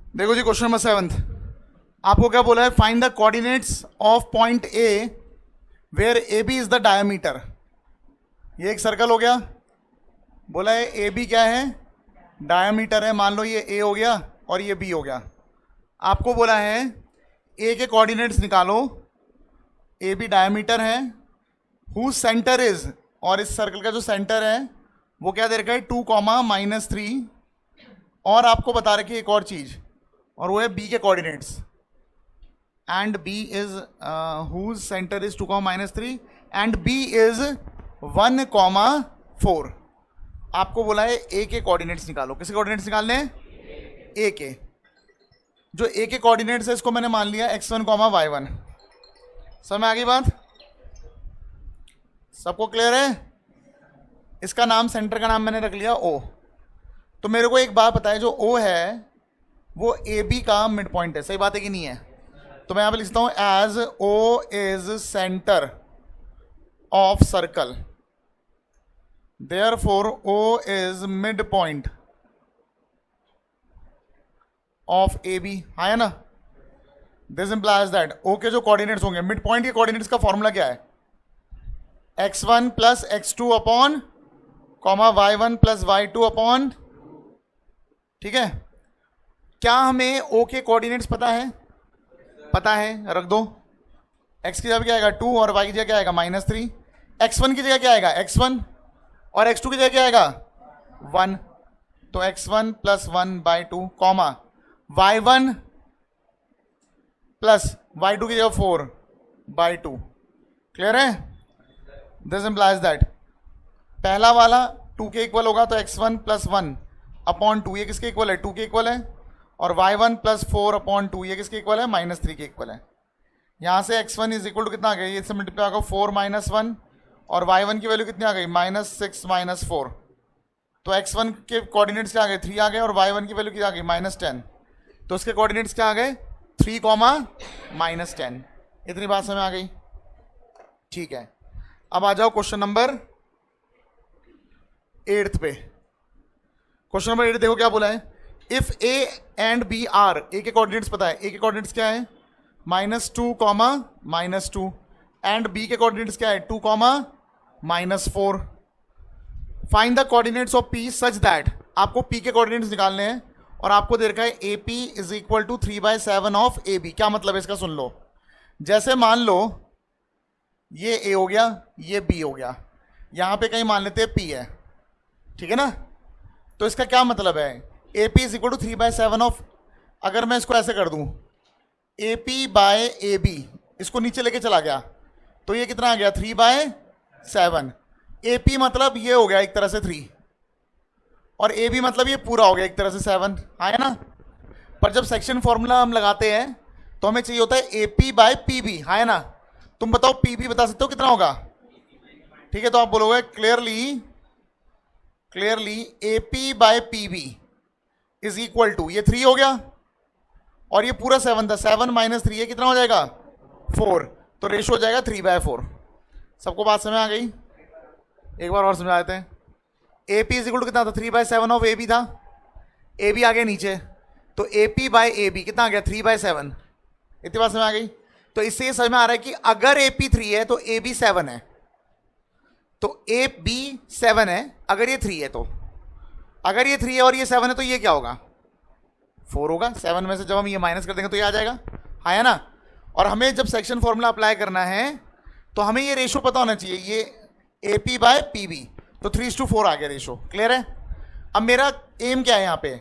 देखो जी, question number 7 आपको क्या बोला है? Find the coordinates of point A where A B is the diameter. ये एक सर्कल हो गया, बोला है ए बी क्या है? डायमीटर है। मान लो ये ए हो गया और ये बी हो गया। आपको बोला है ए के कोऑर्डिनेट्स निकालो, ए बी डायमीटर है, हु सेंटर इज, और इस सर्कल का जो सेंटर है वो क्या दे रखा है? 2, -3। और आपको बता रखी है एक और चीज, और वो है बी के coordinates. And B is whose centre is 2, -3 and B is 1, 4। आपको बोला है ए के कोऑर्डिनेट्स निकालो। किसके कोऑर्डिनेट्स निकालने हैं? ए के। जो ए के कोऑर्डिनेट्स है इसको मैंने मान लिया x1, y1। समझ में आ गई बात? सबको क्लियर है? इसका नाम, सेंटर का नाम मैंने रख लिया O। तो मेरे को एक बात बताए, जो O है वो ए बी का मिड पॉइंट है। सही बात है कि नहीं है? तो मैं यहां पे लिखता हूं as O is centre of circle, therefore O is mid point of A B. है ना? दिस इंप्लाइज दैट O के जो कोऑर्डिनेट्स होंगे, मिड पॉइंट के कोऑर्डिनेट्स का फॉर्मूला क्या है? x1 plus x2 upon y1 plus y2 upon, ठीक है? क्या हमें O के कोऑर्डिनेट्स पता है? पता है, रख दो। x की जगह क्या आएगा? 2, और y की जगह क्या आएगा? -3। x1 की जगह क्या आएगा? x1, और x2 की जगह क्या आएगा? 1। तो x1 plus 1/2 comma y1 plus y2 की जगह 4/2। क्लियर है? दिस इंप्लाइज दैट पहला वाला 2 के इक्वल होगा, तो x1 प्लस 1 अपॉन 2 ये किसके इक्वल है? 2 के इक्वल है। और y1 प्लस 4 अपॉन 2 ये किसके इक्वल है? -3 के इक्वल है। यहाँ से x1 इज इक्वल टू कितना आ गया? ये से मल्टीप्लाई होगा 4 - 1, और y1 की वैल्यू कितनी आ गई? -6 - 4। तो x1 के कोऑर्डिनेट्स क्या आ गए? 3 आ गए, और y1 की वैल्यू क्या आ गई? -10। तो उसके कोऑर्डिनेट्स क्या आ गए? 3, -10। इतनी बात समझ आ गई? ठीक है, अब आ जाओ क्वेश्चन नंबर 8 पे। क्वेश्चन नंबर 8 देखो क्या बोला है? If A and B are, A के कोऑर्डिनेट्स पता है, ए के कोऑर्डिनेट्स क्या है? -2, -2, एंड बी के कोऑर्डिनेट्स क्या है? 2, -4। Find the coordinates of P such that, आपको पी के कोऑर्डिनेट्स निकालने हैं, और आपको दे रखा है A P is equal to 3/7 of A B. क्या मतलब है इसका? सुन लो। जैसे मान लो ये ए हो गया, ये बी हो गया, यहां पे कहीं मान लेते हैं पी है, ठीक है ना? तो इसका क्या मतलब है? A P is equal to 3/7 of, अगर मैं इसको ऐसे कर दूं A P by A B, इसको नीचे लेके चला गया, तो ये कितना आ गया? 3/7। ए पी मतलब ये हो गया एक तरह से 3, और ए बी मतलब ये पूरा हो गया एक तरह से 7। है ना? पर जब सेक्शन फॉर्मूला हम लगाते हैं तो हमें चाहिए होता है A P by P B. है ना? तुम बताओ पी बी बता सकते हो कितना होगा? ठीक है, तो आप बोलोगे clearly A P by P B is equal to, ये 3 हो गया और ये पूरा 7 था, 7 - 3 ये कितना हो जाएगा? 4। तो रेशो हो जाएगा 3/4। सबको बात समझ आ गई? एक बार और समझा देते हैं। A P is equal to कितना था? 3/7 ऑफ ए बी था। ए बी आ गया नीचे, तो A P by A B कितना आ गया? 3/7। इतनी बात समझ आ गई? तो इससे ये समझ में आ रहा है कि अगर ए पी 3 है तो ए बी 7 है, तो ए बी 7 है अगर ये 3 है। तो अगर ये 3 है और ये 7 है तो ये क्या होगा? 4 होगा। 7 में से जब हम ये माइनस कर देंगे तो ये आ जाएगा। है ना? और हमें जब सेक्शन फॉर्मूला अप्लाई करना है तो हमें ये रेशो पता होना चाहिए, ये A P by P B, तो 3:4 आ गया रेशो। क्लियर है? अब मेरा एम क्या है यहाँ पे?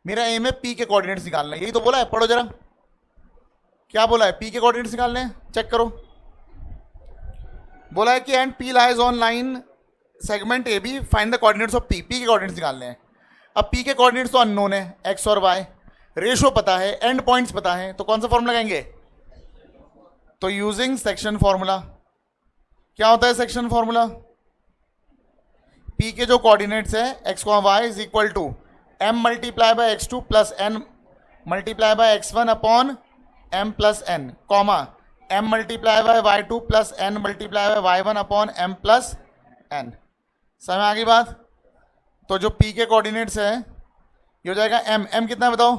मेरा एम है पी के कोऑर्डिनेट्स निकालना है। यही तो बोला है, पढ़ो जरा क्या बोला है? पी के कोऑर्डिनेट्स निकालने हैं, चेक करो। बोला है कि and P lies on line segment A B, find the coordinates of P. P के कोऑर्डिनेट्स निकालने हैं। अब पी के कोऑर्डिनेट्स तो अननोन है, एक्स और वाई, रेशो पता है, एंड पॉइंट्स पता है, तो कौन सा फॉर्मूला लगाएंगे? तो यूजिंग सेक्शन फॉर्मूला। क्या होता है सेक्शन फॉर्मूला? पी के जो कोऑर्डिनेट्स है X Y is equal to m multiply by x2 plus n multiply by x1 upon m plus n, comma m multiply by y2 plus n multiply by y1 upon m plus n। समझ में आ गई बात? तो जो p के coordinates है ये हो जाएगा m। m कितना है बताओ?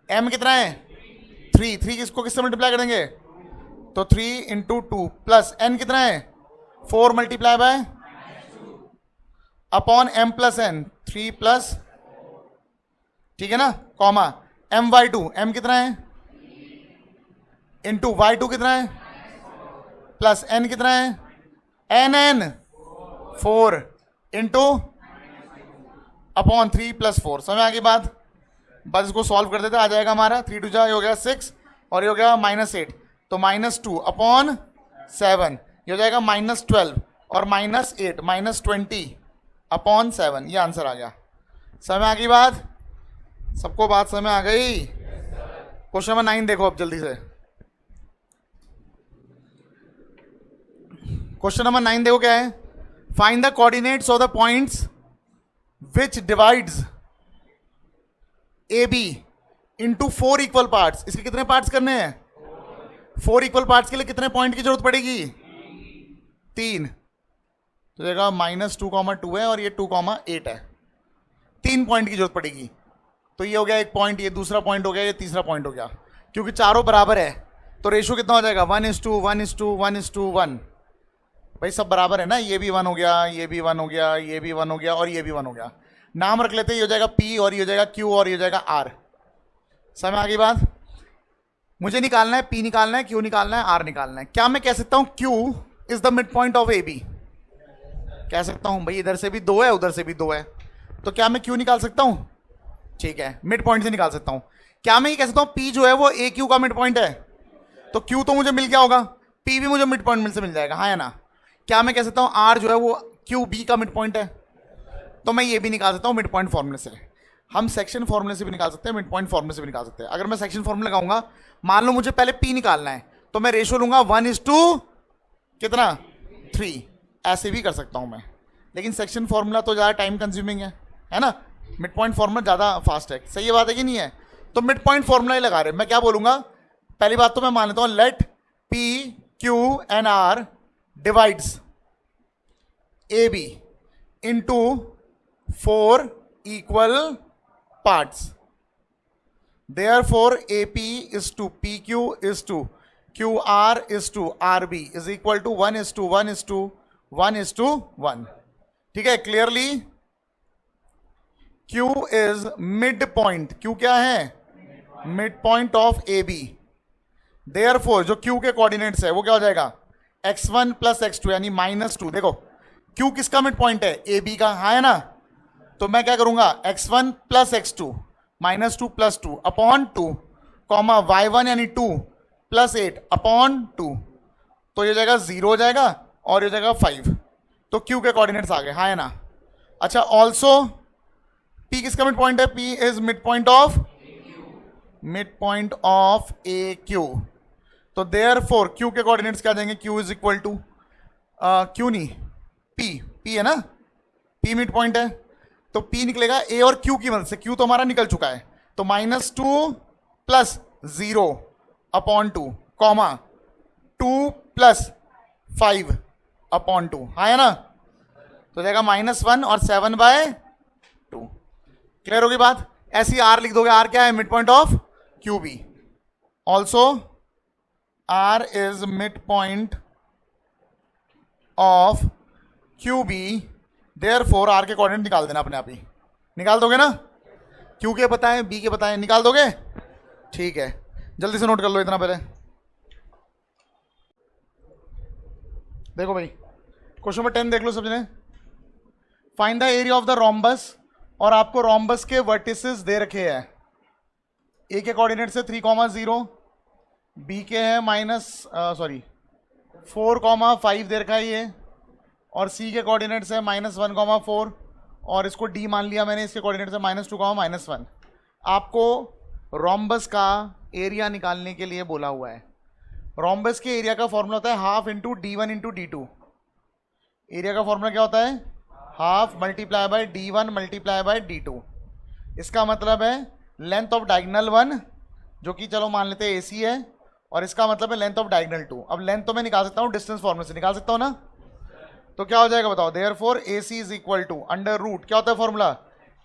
m कितना है 3, 3 किसको किससे मल्टीप्लाई करेंगे तो 3 इंटू 2 प्लस n कितना है 4 multiply by upon m plus n 3 plus, ठीक है ना, कॉमा my2 m कितना है इंटू y2 कितना है प्लस n कितना है nn 4 इंटू अपॉन 3 प्लस 4। समझ आ गई बात? बस इसको सॉल्व कर देते, आ जाएगा हमारा 3 टू जा हो गया 6 और ये हो गया -8, तो -2 अपॉन 7 ये हो जाएगा -12 और -8 -20 अपॉन 7, ये आंसर आ गया। समझ आ गई बात? सबको बात समझ आ गई? क्वेश्चन नंबर 9 देखो अब जल्दी से। क्वेश्चन नंबर 9 देखो क्या है, find the coordinates of the points which divides A B into 4 equal parts. इसके कितने पार्ट्स करने हैं 4 इक्वल पार्ट्स के लिए कितने पॉइंट की जरूरत पड़ेगी 3, तो देखा -2, है और ये 2, 8 है, 3 पॉइंट की जरूरत पड़ेगी। तो ये हो गया एक पॉइंट, ये दूसरा पॉइंट हो गया, ये तीसरा पॉइंट हो गया। क्योंकि चारों बराबर है तो रेशो कितना हो जाएगा 1:1:1:1। भाई सब बराबर है ना, ये भी 1 हो गया, ये भी 1 हो गया, ये भी 1 हो गया और ये भी 1 हो गया। नाम रख लेते हैं, ये हो जाएगा P और ये हो जाएगा Q और ये हो जाएगा R। समझ आ गई बात? मुझे निकालना है P निकालना है, Q निकालना है, R निकालना है। क्या मैं कह सकता हूं Q is the mid point of AB? कह सकता हूं भाई, इधर से भी 2 है उधर से भी 2 है, तो क्या मैं Q निकाल सकता हूं? ठीक है, मिड पॉइंट से निकाल सकता हूं। क्या मैं ये कह सकता हूं P जो है वो AQ का मिड पॉइंट है? तो Q तो मुझे मिल गया होगा, P भी मुझे मिड पॉइंट से मिल जाएगा, हाँ या ना? क्या मैं कह सकता हूं R जो है वो QB का मिड पॉइंट है? तो मैं ये भी निकाल सकता हूं मिड पॉइंट फॉर्मूले से। हम सेक्शन फॉर्मूले से भी निकाल सकते हैं, मिड पॉइंट फॉर्मूले से भी निकाल सकते हैं। अगर मैं सेक्शन फॉर्मूला लगाऊंगा, मान लो मुझे पहले P निकालना है, तो मैं रेशो लूंगा 1:3, ऐसे भी कर सकता हूं मैं। लेकिन सेक्शन फॉर्मूला तो ज़्यादा टाइम कंज्यूमिंग है ना? मिड पॉइंट फॉर्मूला ज़्यादा फास्ट है। सही बात है कि नहीं है? तो मिड पॉइंट फॉर्मूला ही लगा रहे। मैं क्या बोलूंगा, पहली बात तो मैं मान लेता हूं, let P, Q and R divides AB into 4 equal parts. Therefore, AP is to PQ is to QR is to RB is equal to 1:1:1:1. ठीक है, clearly Q is mid point. Q क्या है? Mid point of AB. Therefore, जो Q के coordinates है वो क्या हो जाएगा x1 प्लस x2 यानी -2। देखो Q किसका मिड पॉइंट है AB का, हाँ है ना? तो मैं क्या करूंगा x1 plus x2 -2 plus 2 upon 2 comma y1 यानी 2 प्लस 8 अपॉन 2, तो ये जाएगा 0 हो जाएगा और ये जाएगा 5। तो Q के कोऑर्डिनेट्स आ गए, हाँ है ना? अच्छा, ऑल्सो P किसका मिड पॉइंट है? P is mid point of AQ। तो देयरफॉर Q के कोऑर्डिनेट्स क्या जाएंगे? Q is equal to Q नहीं P है ना? P मिड पॉइंट है तो P निकलेगा A और Q की मदद से। Q तो हमारा निकल चुका है, तो -2 plus 0 upon 2 comma 2 plus 5 upon 2, हाँ है ना? तो जाएगा -1 और 7/2। क्लियर होगी बात? ऐसी R लिख दोगे। R क्या है? Mid point of QB। Also R is mid point of QB। Therefore R के कोऑर्डिनेट निकाल देना अपने आप ही। निकाल दोगे ना? Q के पता है, B के पता है, निकाल दोगे? ठीक है, जल्दी से नोट कर लो इतना पहले। देखो भाई, क्वेश्चन नंबर 10 देख लो सबने। Find the area of the rhombus, और आपको रोम्बस के वर्टिसेस दे रखे हैं। ए के कोऑर्डिनेट से 3,0, बी के है -4,5 दे रखा है ये, और सी के कोऑर्डिनेट से -1,4, और इसको डी मान लिया मैंने, इसके कोऑर्डिनेट से -2, -1। आपको रोम्बस का एरिया निकालने के लिए बोला हुआ है। रोम्बस के एरिया का फॉर्मूला होता है half into D1 into D2। Area का फॉर्मूला क्या होता है? Half multiply by D1 multiply by D2। इसका मतलब है लेंथ ऑफ डायगोनल 1, जो कि चलो मान लेते हैं AC है, और इसका मतलब है लेंथ ऑफ डायगोनल 2। अब लेंथ तो मैं निकाल सकता हूँ डिस्टेंस फॉर्मूले से, निकाल सकता हूँ ना? तो क्या हो जाएगा बताओ? Therefore AC is equal to under root क्या होता है फॉर्मूला?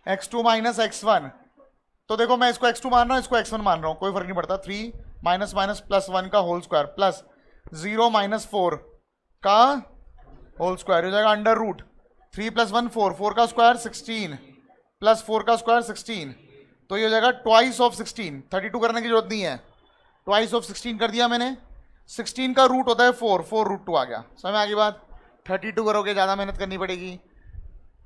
x2 - x1। तो देखो मैं इसको x2 मान रहा हूँ, इसको x1 मान रहा हूँ, कोई फर्क नहीं पड़ता। 3 माइनस माइनस प्लस 1 का होल स्क्वायर प्लस 0 माइनस 4 का होल स्क्वायर हो जाएगा अंडर रूट 3 प्लस 1 4, 4 का स्क्वायर 16 प्लस 4 का स्क्वायर 16, तो ये हो जाएगा ट्वाइस ऑफ 16। 32 करने की जरूरत नहीं है, ट्वाइस ऑफ 16 कर दिया मैंने। 16 का रूट होता है 4, 4 रूट 2 आ गया। समझ में आ गई बात? 32 करोगे ज़्यादा मेहनत करनी पड़ेगी।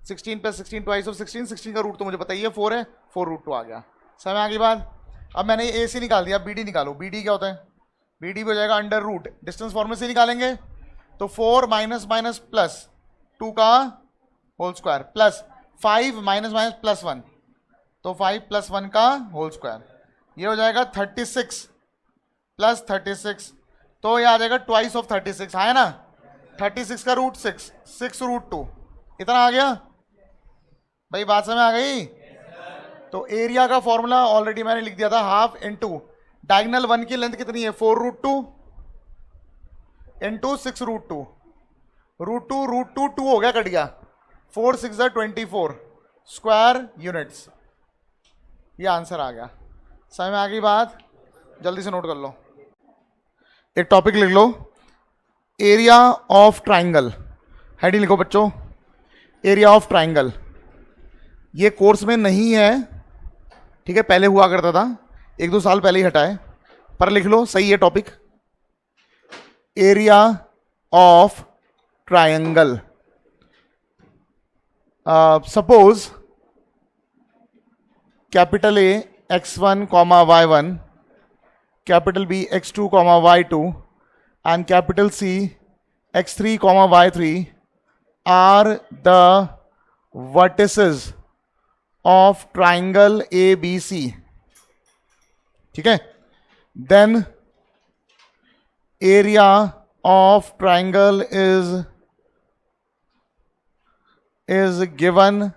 16 प्लस 16 ट्वाइस ऑफ 16, 16 का रूट तो मुझे पता ही है 4 है, 4 रूट 2 आ गया। समझ में आ गई बात? अब मैंने ए सी निकाल दिया, बी डी निकालो। बी डी क्या होता है? बी डी हो जाएगा अंडर रूट, डिस्टेंस फॉर्मूले से निकालेंगे तो 4 माइनस माइनस प्लस 2 का whole square plus 5 minus minus plus 1, तो 5 प्लस 1 का होल स्क्वायर, ये हो जाएगा 36 प्लस 36, तो ये आ जाएगा ट्वाइस ऑफ 36 है ना। 36 का रूट 6, 6 रूट 2, इतना आ गया भाई। बात समझ आ गई? तो एरिया का फॉर्मूला ऑलरेडी मैंने लिख दिया था, हाफ इंटू डायगोनल 1 की लेंथ कितनी है 4 रूट 2 इंटू 6 रूट 2, रूट 2 2 हो गया, कट गया। 4 6 24 स्क्वायर यूनिट्स, ये आंसर आ गया। समझ में आ गई बात? जल्दी से नोट कर लो, एक टॉपिक लिख लो, एरिया ऑफ ट्राइंगल। हेडिंग लिखो बच्चों, एरिया ऑफ ट्राइंगल। ये कोर्स में नहीं है, ठीक है, पहले हुआ करता था, 1-2 साल पहले ही हटा है, पर लिख लो, सही है topic. Area of triangle. Suppose capital A x1 comma y1, capital B x2 comma y2 and capital C x3 comma y3 are the vertices of triangle ABC, ठीक है। Then area of triangle is given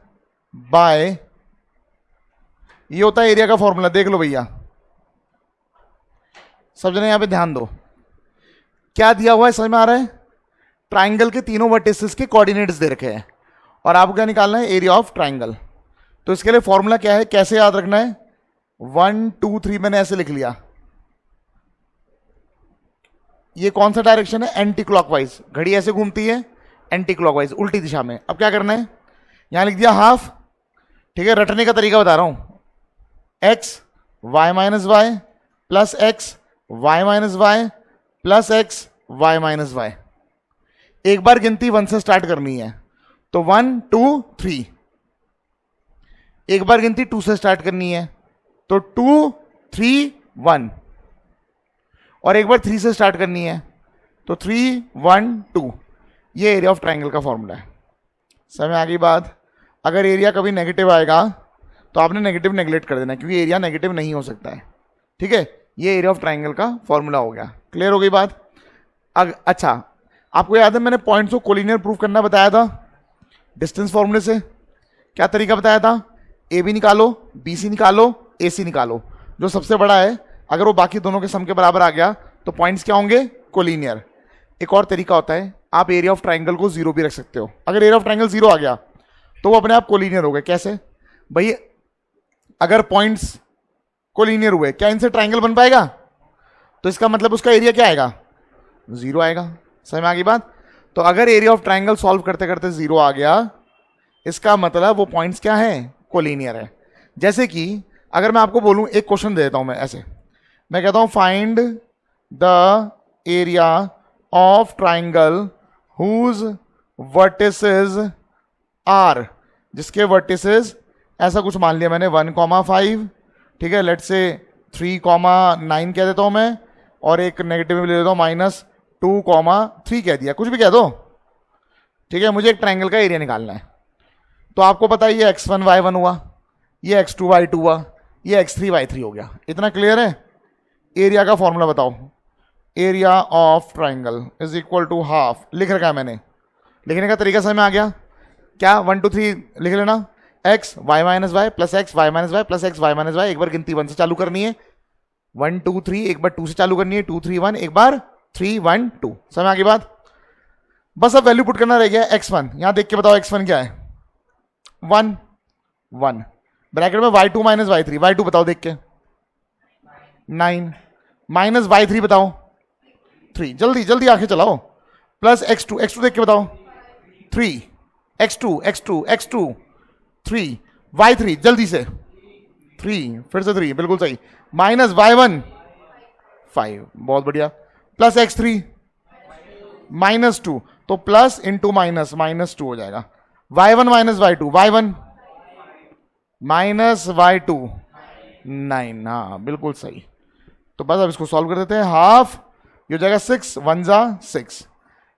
by, ये होता है area का formula. देख लो भैया, सब जने यहां पे ध्यान दो, क्या दिया हुआ है समझ में आ रहा है? ट्राइंगल के तीनों वर्टिसेस के कोऑर्डिनेट्स दे रखे हैं और आपको क्या निकालना है? Area of triangle. तो इसके लिए फॉर्मूला क्या है, कैसे याद रखना है? 1 2 3 मैंने ऐसे लिख लिया। ये कौन सा डायरेक्शन है? एंटी क्लॉकवाइज, घड़ी ऐसे घूमती है एंटी क्लॉकवाइज, उल्टी दिशा में। अब क्या करना है? यहां लिख दिया हाफ, ठीक है। रटने का तरीका बता रहा हूं, X Y minus Y plus x Y minus Y plus x Y minus Y. एक बार गिनती 1 से स्टार्ट करनी है, तो 1 2 3। एक बार गिनती 2 से स्टार्ट करनी है, तो 2 3 1। और एक बार 3 से स्टार्ट करनी है, तो 3 1 2। ये एरिया ऑफ ट्राइंगल का फॉर्मूला है। समझ में आ गई बात? अगर एरिया कभी नेगेटिव आएगा तो आपने नेगेटिव नेगलेक्ट कर देना, क्योंकि एरिया नेगेटिव नहीं हो सकता है, ठीक है। ये एरिया ऑफ ट्राइंगल का फॉर्मूला हो गया। क्लियर हो गई बात? अच्छा, आपको याद है मैंने पॉइंट्स को कोलिनियर प्रूफ करना बताया था डिस्टेंस फॉर्मूले से। क्या तरीका बताया था? ए बी निकालो, बी सी निकालो, ए सी निकालो, जो सबसे बड़ा है अगर वो बाकी दोनों के सम के बराबर आ गया तो पॉइंट्स क्या होंगे? कोलिनियर। एक और तरीका होता है, आप एरिया ऑफ ट्राइंगल को 0 भी रख सकते हो। अगर एरिया ऑफ ट्राइंगल 0 आ गया तो वो अपने आप कोलिनियर हो गए। कैसे भाई? अगर पॉइंट्स कोलिनियर हुए, क्या इनसे ट्राइंगल बन पाएगा? तो इसका मतलब उसका एरिया क्या आएगा? 0 आएगा। समझ में आ गई बात? तो अगर एरिया ऑफ ट्राइंगल सॉल्व करते करते 0 आ गया, इसका मतलब वो पॉइंट्स क्या है? कोलिनियर है। जैसे कि अगर मैं आपको बोलूं, एक क्वेश्चन दे देता हूं मैं ऐसे, मैं कहता हूं find the area of triangle whose vertices are, जिसके वर्टिसेस ऐसा कुछ मान लिया मैंने 1,5, ठीक है, लेट्स से 3,9 कह देता हूं मैं, और एक नेगेटिव में ले लेता हूं -2,3 कह दिया, कुछ भी कह दो, ठीक है। मुझे एक ट्राइंगल का एरिया निकालना है। तो आपको पता है ये x1 y1 हुआ, ये x2 y2 हुआ, ये x3 y3 हो गया। इतना क्लियर है? एरिया का फॉर्मूला बताओ। Area of triangle is equal to half, लिख रखा है मैंने। लिखने का तरीका समझ में आ गया क्या? 1 2 3 लिख लेना, x y minus Y plus x Y minus Y plus x Y minus Y. एक बार गिनती 1 से चालू करनी है, 1 2 3, एक बार 2 से चालू करनी है, 2 3 1, एक बार 3 1 2। समझ में आ गई बात? बस अब वैल्यू पुट करना रह गया। x1 यहां देख के बताओ x1 क्या है? 1 1। ब्रैकेट में y2 माइनस y3, y2 बताओ देख के 9 माइनस y3 बताओ 3, जल्दी जल्दी आंखें चलाओ, प्लस x2, x2 देख के बताओ 3, x2 x2 x2 3, y3 जल्दी से 3, फिर से 3, बिल्कुल सही, माइनस y1 5, बहुत बढ़िया, प्लस x3 माइनस 2, तो प्लस इंटू माइनस माइनस 2 हो जाएगा, y1 minus y2, y1 minus y2 9, हाँ बिल्कुल सही। तो बस अब इसको सॉल्व कर देते हैं, हाफ ये हो जाएगा 6 1 जा 6, ये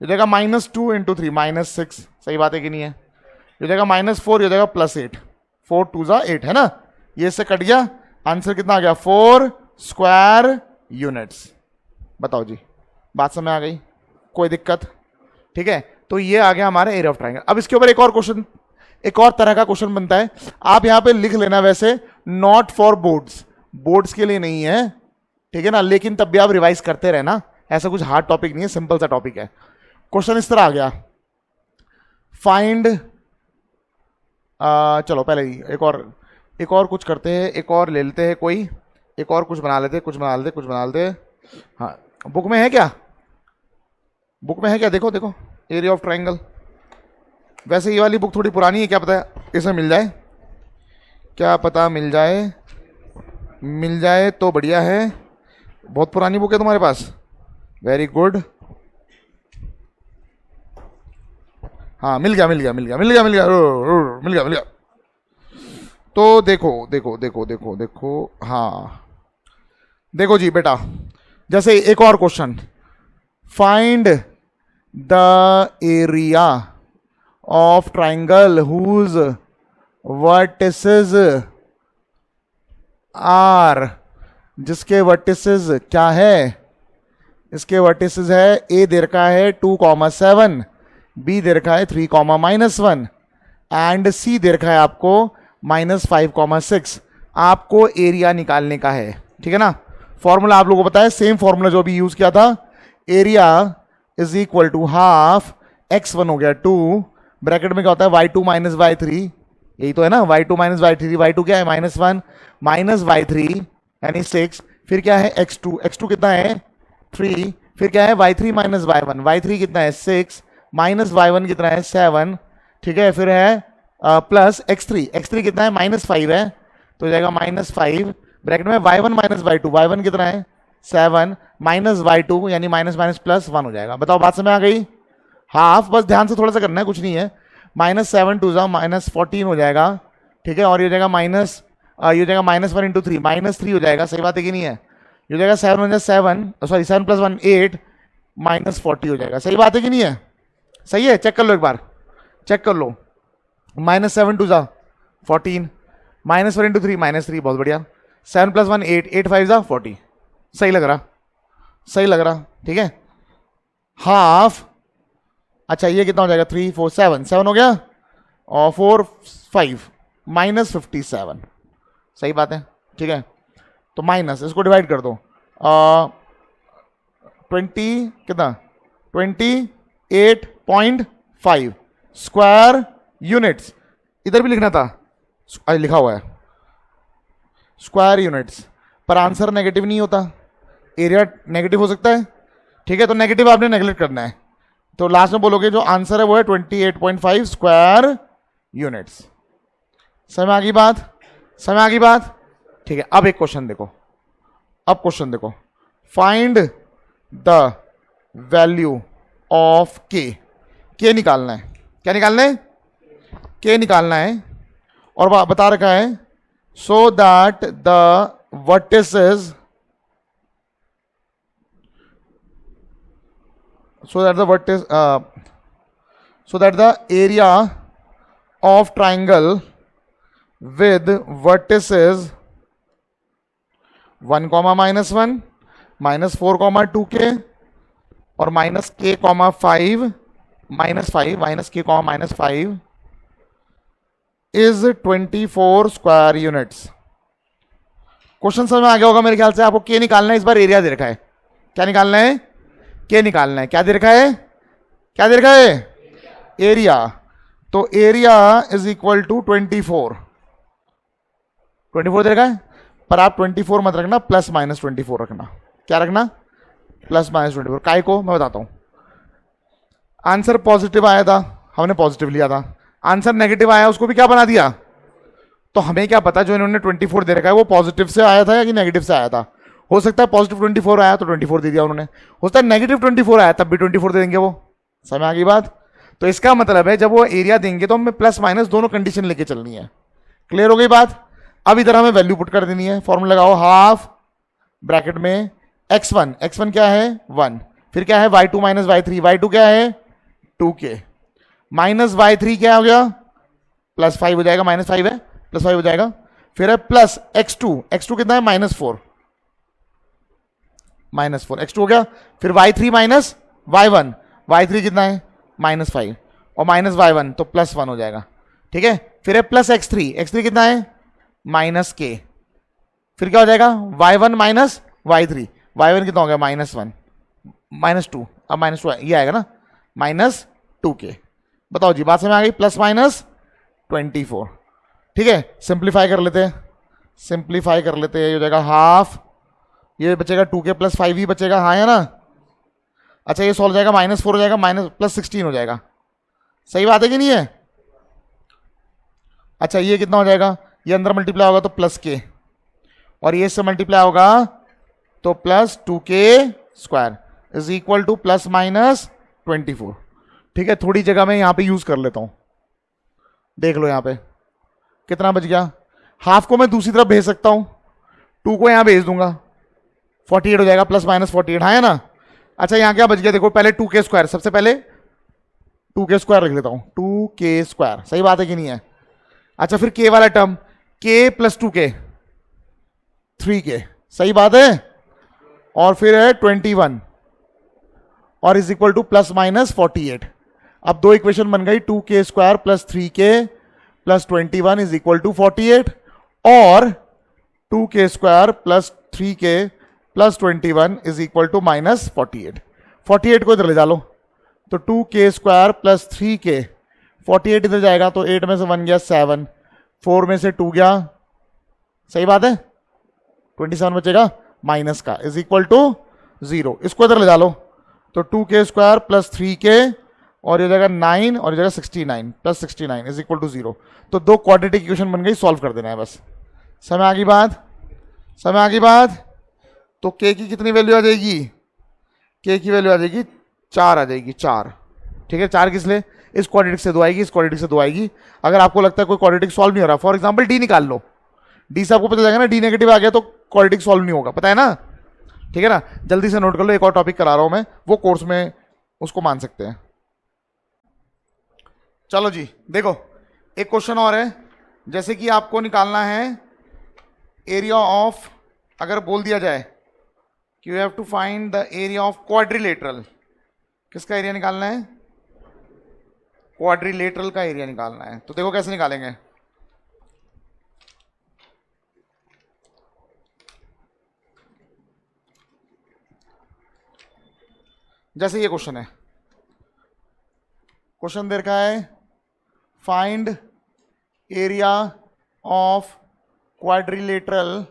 हो जाएगा माइनस 2 इंटू 3 माइनस 6, सही बात है कि नहीं है, ये हो जाएगा माइनस 4, ये हो जाएगा प्लस 8, 4 2 जा 8 है ना, ये इससे कट गया, आंसर कितना आ गया 4 स्क्वायर यूनिट्स। बताओ जी, बात समझ आ गई, कोई दिक्कत? ठीक है, तो ये आ गया हमारा एरिया ऑफ ट्रायंगल। अब इसके ऊपर एक और क्वेश्चन, एक और तरह का क्वेश्चन बनता है, आप यहां पे लिख लेना, वैसे नॉट फॉर बोर्ड्स, बोर्ड्स के लिए नहीं है, ठीक है ना, लेकिन तब भी आप रिवाइज करते रहना, ऐसा कुछ हार्ड टॉपिक नहीं है, सिंपल सा टॉपिक है। क्वेश्चन इस तरह आ गया, फाइंड, चलो पहले ही एक और कुछ करते हैं, एक और ले लेते हैं, कोई एक और कुछ बना लेते, कुछ बना लेते। हाँ, बुक में है क्या, बुक में है क्या, देखो देखो, एरिया ऑफ ट्रायंगल। वैसे ये वाली बुक थोड़ी पुरानी है, क्या पता इसे मिल जाए, क्या पता मिल जाए तो बढ़िया है। बहुत पुरानी बुक है तुम्हारे पास, वेरी गुड। हाँ मिल गया। तो देखो, हाँ देखो जी बेटा, जैसे एक और question, find the area of triangle whose vertices are, जिसके वर्टिसेस क्या है, इसके वर्टिसेस है, ए दे रखा है 2,7, बी दे रखा है 3,-1 एंड सी दे रखा है आपको -5,6। आपको एरिया निकालने का है, ठीक है ना। फॉर्मूला आप लोगों को पता है, सेम फॉर्मूला जो अभी यूज किया था, area is equal to half x1 हो गया 2, ब्रैकेट में क्या होता है y2 माइनस y3, यही तो है ना, y2 माइनस y3, y2 क्या है -1 माइनस y3 यानी 6, फिर क्या है x2 कितना है 3, फिर क्या है y3 माइनस y1, y3 कितना है 6 माइनस y1 कितना है 7, ठीक है, फिर है प्लस x3 कितना है -5 है, तो हो जाएगा -5, ब्रैकेट में y1 माइनस y2, y1 कितना है 7 माइनस y2 यानी माइनस माइनस प्लस 1 हो जाएगा। बताओ बात समझ आ गई। हाफ बस ध्यान से थोड़ा सा करना है, कुछ नहीं है, -7 2 -14 हो जाएगा, ठीक है, और ये हो जाएगा -1 इंटू 3 -3 हो जाएगा, सही बात है कि नहीं है, ये हो जाएगा 7 प्लस 1 8 -40 हो जाएगा, सही बात है कि नहीं है, सही है, चेक कर लो एक बार, चेक कर लो, -7 2 14 -4 इंटू 3 -3, बहुत बढ़िया, 7 प्लस 1 8 8 5 40, सही लग रहा, ठीक है। हाफ, अच्छा ये कितना हो जाएगा 3 4 7 हो गया, और 4 5 -57, सही बात है, ठीक है, तो माइनस, इसको डिवाइड कर दो, 20 कितना 28.5 स्क्वायर यूनिट्स, इधर भी लिखना था, लिखा हुआ है स्क्वायर यूनिट्स, पर आंसर नेगेटिव नहीं होता, एरिया नेगेटिव हो सकता है, ठीक है, तो नेगेटिव आपने नेगलेक्ट करना है, तो लास्ट में बोलोगे जो आंसर है वो है 28.5 स्क्वायर यूनिट्स। समझ आ गई बात, ठीक है। अब एक क्वेश्चन देखो, फाइंड द वैल्यू ऑफ के निकालना है, क्या निकालना है, के निकालना है, और बता रखा है so that the vertices, so that the area of triangle with vertices 1, -1 -4, 2k और -k, 5 -5 is 24 square units. Question समझ में आ गया होगा मेरे ख्याल से। आपको के निकालना है, इस बार एरिया दे रखा है, क्या निकालना है, के निकालना है, क्या दे रखा है, एरिया, तो एरिया इज इक्वल टू 24, 24 दे रखा है, पर आप 24 मत रखना, प्लस माइनस 24 रखना। क्या रखना? Plus minus 24। काय को मैं बताता हूं। आंसर पॉजिटिव आया था, हमने पॉजिटिव लिया था। आंसर नेगेटिव आया, उसको भी क्या बना दिया। तो हमें क्या पता जो इन्होंने 24 दे रखा है वो पॉजिटिव से आया था या कि नेगेटिव से आया था। हो सकता है पॉजिटिव 24 आया तो 24 दे दिया उन्होंने, हो सकता है नेगेटिव 24 आया तब भी 24 दे देंगे वो। समझ आ गई बात। तो इसका मतलब है जब वो एरिया देंगे तो हमें प्लस माइनस दोनों कंडीशन लेके चलनी है। क्लियर हो गई बात। अब इधर हमें वैल्यू पुट कर देनी है। फॉर्मूला लगाओ, हाफ ब्रैकेट में x1 क्या है 1, फिर क्या है y2 माइनस y3, y2 क्या है 2k, माइनस y3 क्या हो गया प्लस 5 हो जाएगा, माइनस 5 है प्लस 5 हो जाएगा, फिर है प्लस x2 कितना है -4 x2 हो गया, फिर y3 माइनस y1, y3 कितना है -5 और माइनस y1 तो +1 हो जाएगा। ठीक है, फिर है प्लस x3 कितना है -k, फिर क्या हो जाएगा y1 माइनस y3, y1 कितना हो गया -2, अब -2 ये आएगा ना -2k। बताओ जी बात समझ आ गई। Plus minus 24। ठीक है, सिंप्लीफाई कर लेते हैं, ये हो जाएगा हाफ, ये बचेगा 2k प्लस 5 ही बचेगा, हाँ है ना। अच्छा ये सॉल्व हो जाएगा -4 हो जाएगा, +16 हो जाएगा। सही बात है कि नहीं है। अच्छा ये कितना हो जाएगा, ये अंदर मल्टीप्लाई होगा तो +k और ये इससे मल्टीप्लाई होगा तो +2k² इज इक्वल टू ±24। ठीक है, थोड़ी जगह मैं यहां पे यूज कर लेता हूं, देख लो यहां पे कितना बच गया। हाफ को मैं दूसरी तरफ भेज सकता हूं, 2 को यहां भेज दूंगा, 48 हो जाएगा, +-48, हाँ है ना। अच्छा यहां क्या बच गया देखो, पहले 2k², सबसे पहले 2k² लिख लेता हूं, 2k²। सही बात है कि नहीं है। अच्छा फिर k वाला टर्म, k + 2k 3k, सही बात है। और फिर है 21 और इज इक्वल टू +-48। अब दो इक्वेशन बन गई, 2k² + 3k + 21 is equal to 48 और 2k² + 3k + 21 is equal to -48। 48 को इधर ले जा लो तो 2k² + 3k, 48 इधर जाएगा तो 8 में से 1 गया 7, 4 में से 2 गया, सही बात है, 27 बचेगा माइनस का, इज इक्वल टू 0। इसको इधर ले जा लो तो 2k² + 3k और ये जाएगा 9 और ये जाएगा 69 + 69 इज इक्वल टू 0। तो दो क्वाड्रेटिक इक्वेशन बन गई, सॉल्व कर देना है बस। समझ आ गई बात। तो k की कितनी वैल्यू आ जाएगी, k की वैल्यू आ जाएगी 4 आ जाएगी, 4। ठीक है, 4 किस लिए, इस क्वाड्रेटिक से 2 आएगी, इस क्वाड्रेटिक से 2 आएगी। अगर आपको लगता है कोई क्वाड्रेटिक सॉल्व नहीं हो रहा, फॉर एग्जांपल d निकाल लो, d से आपको पता चलेगा ना d नेगेटिव आ गया तो क्वाड्रेटिक सॉल्व नहीं होगा, पता है ना। ठीक है ना, जल्दी से नोट कर लो, एक और टॉपिक करा रहा हूं मैं, वो कोर्स में उसको मान सकते हैं। चलो जी देखो, एक क्वेश्चन और है, जैसे कि आपको निकालना है एरिया ऑफ, अगर बोल दिया जाए कि you have to find the area of quadrilateral, किसका एरिया निकालना है, क्वाड्रिलेटरल का एरिया निकालना है। तो देखो कैसे निकालेंगे। जैसे ये क्वेश्चन है, क्वेश्चन दे रखा है फाइंड एरिया ऑफ क्वाड्रिलेटरल,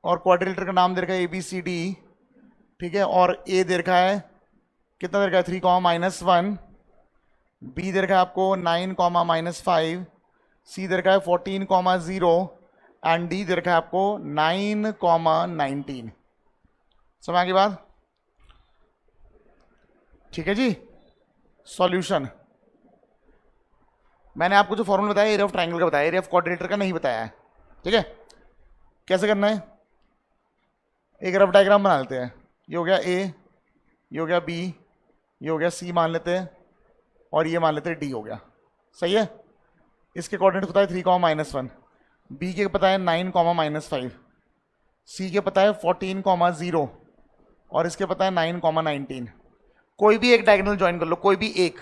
और क्वाड्रिलेटरल का नाम दे रखा है ABCD। ठीक है, और A दे रखा है कितना, दे रखा है 3, -1, B दे रखा है आपको 9, -5, C दे रखा है 14, 0 एंड D दे रखा है आपको 9, 19। समझ आ गई बात। ठीक है जी, सॉल्यूशन मैंने आपको जो फॉर्मूला बताया एरिया ऑफ ट्राइंगल का बताया, एरिया ऑफ क्वाड्रिलेटरल का नहीं बताया है। ठीक है, कैसे करना है, एक रफ डायग्राम बना लेते हैं। ये हो गया A, ये हो गया B, ये हो गया C मान लेते हैं, और ये मान लेते हैं D हो गया। सही है, इसके कोऑर्डिनेट पता है 3, -1, B के पता है 9, -5, C के पता है 14, 0 और इसके पता है 9, 19। कोई भी एक डायगोनल ज्वाइन कर लो, कोई भी एक,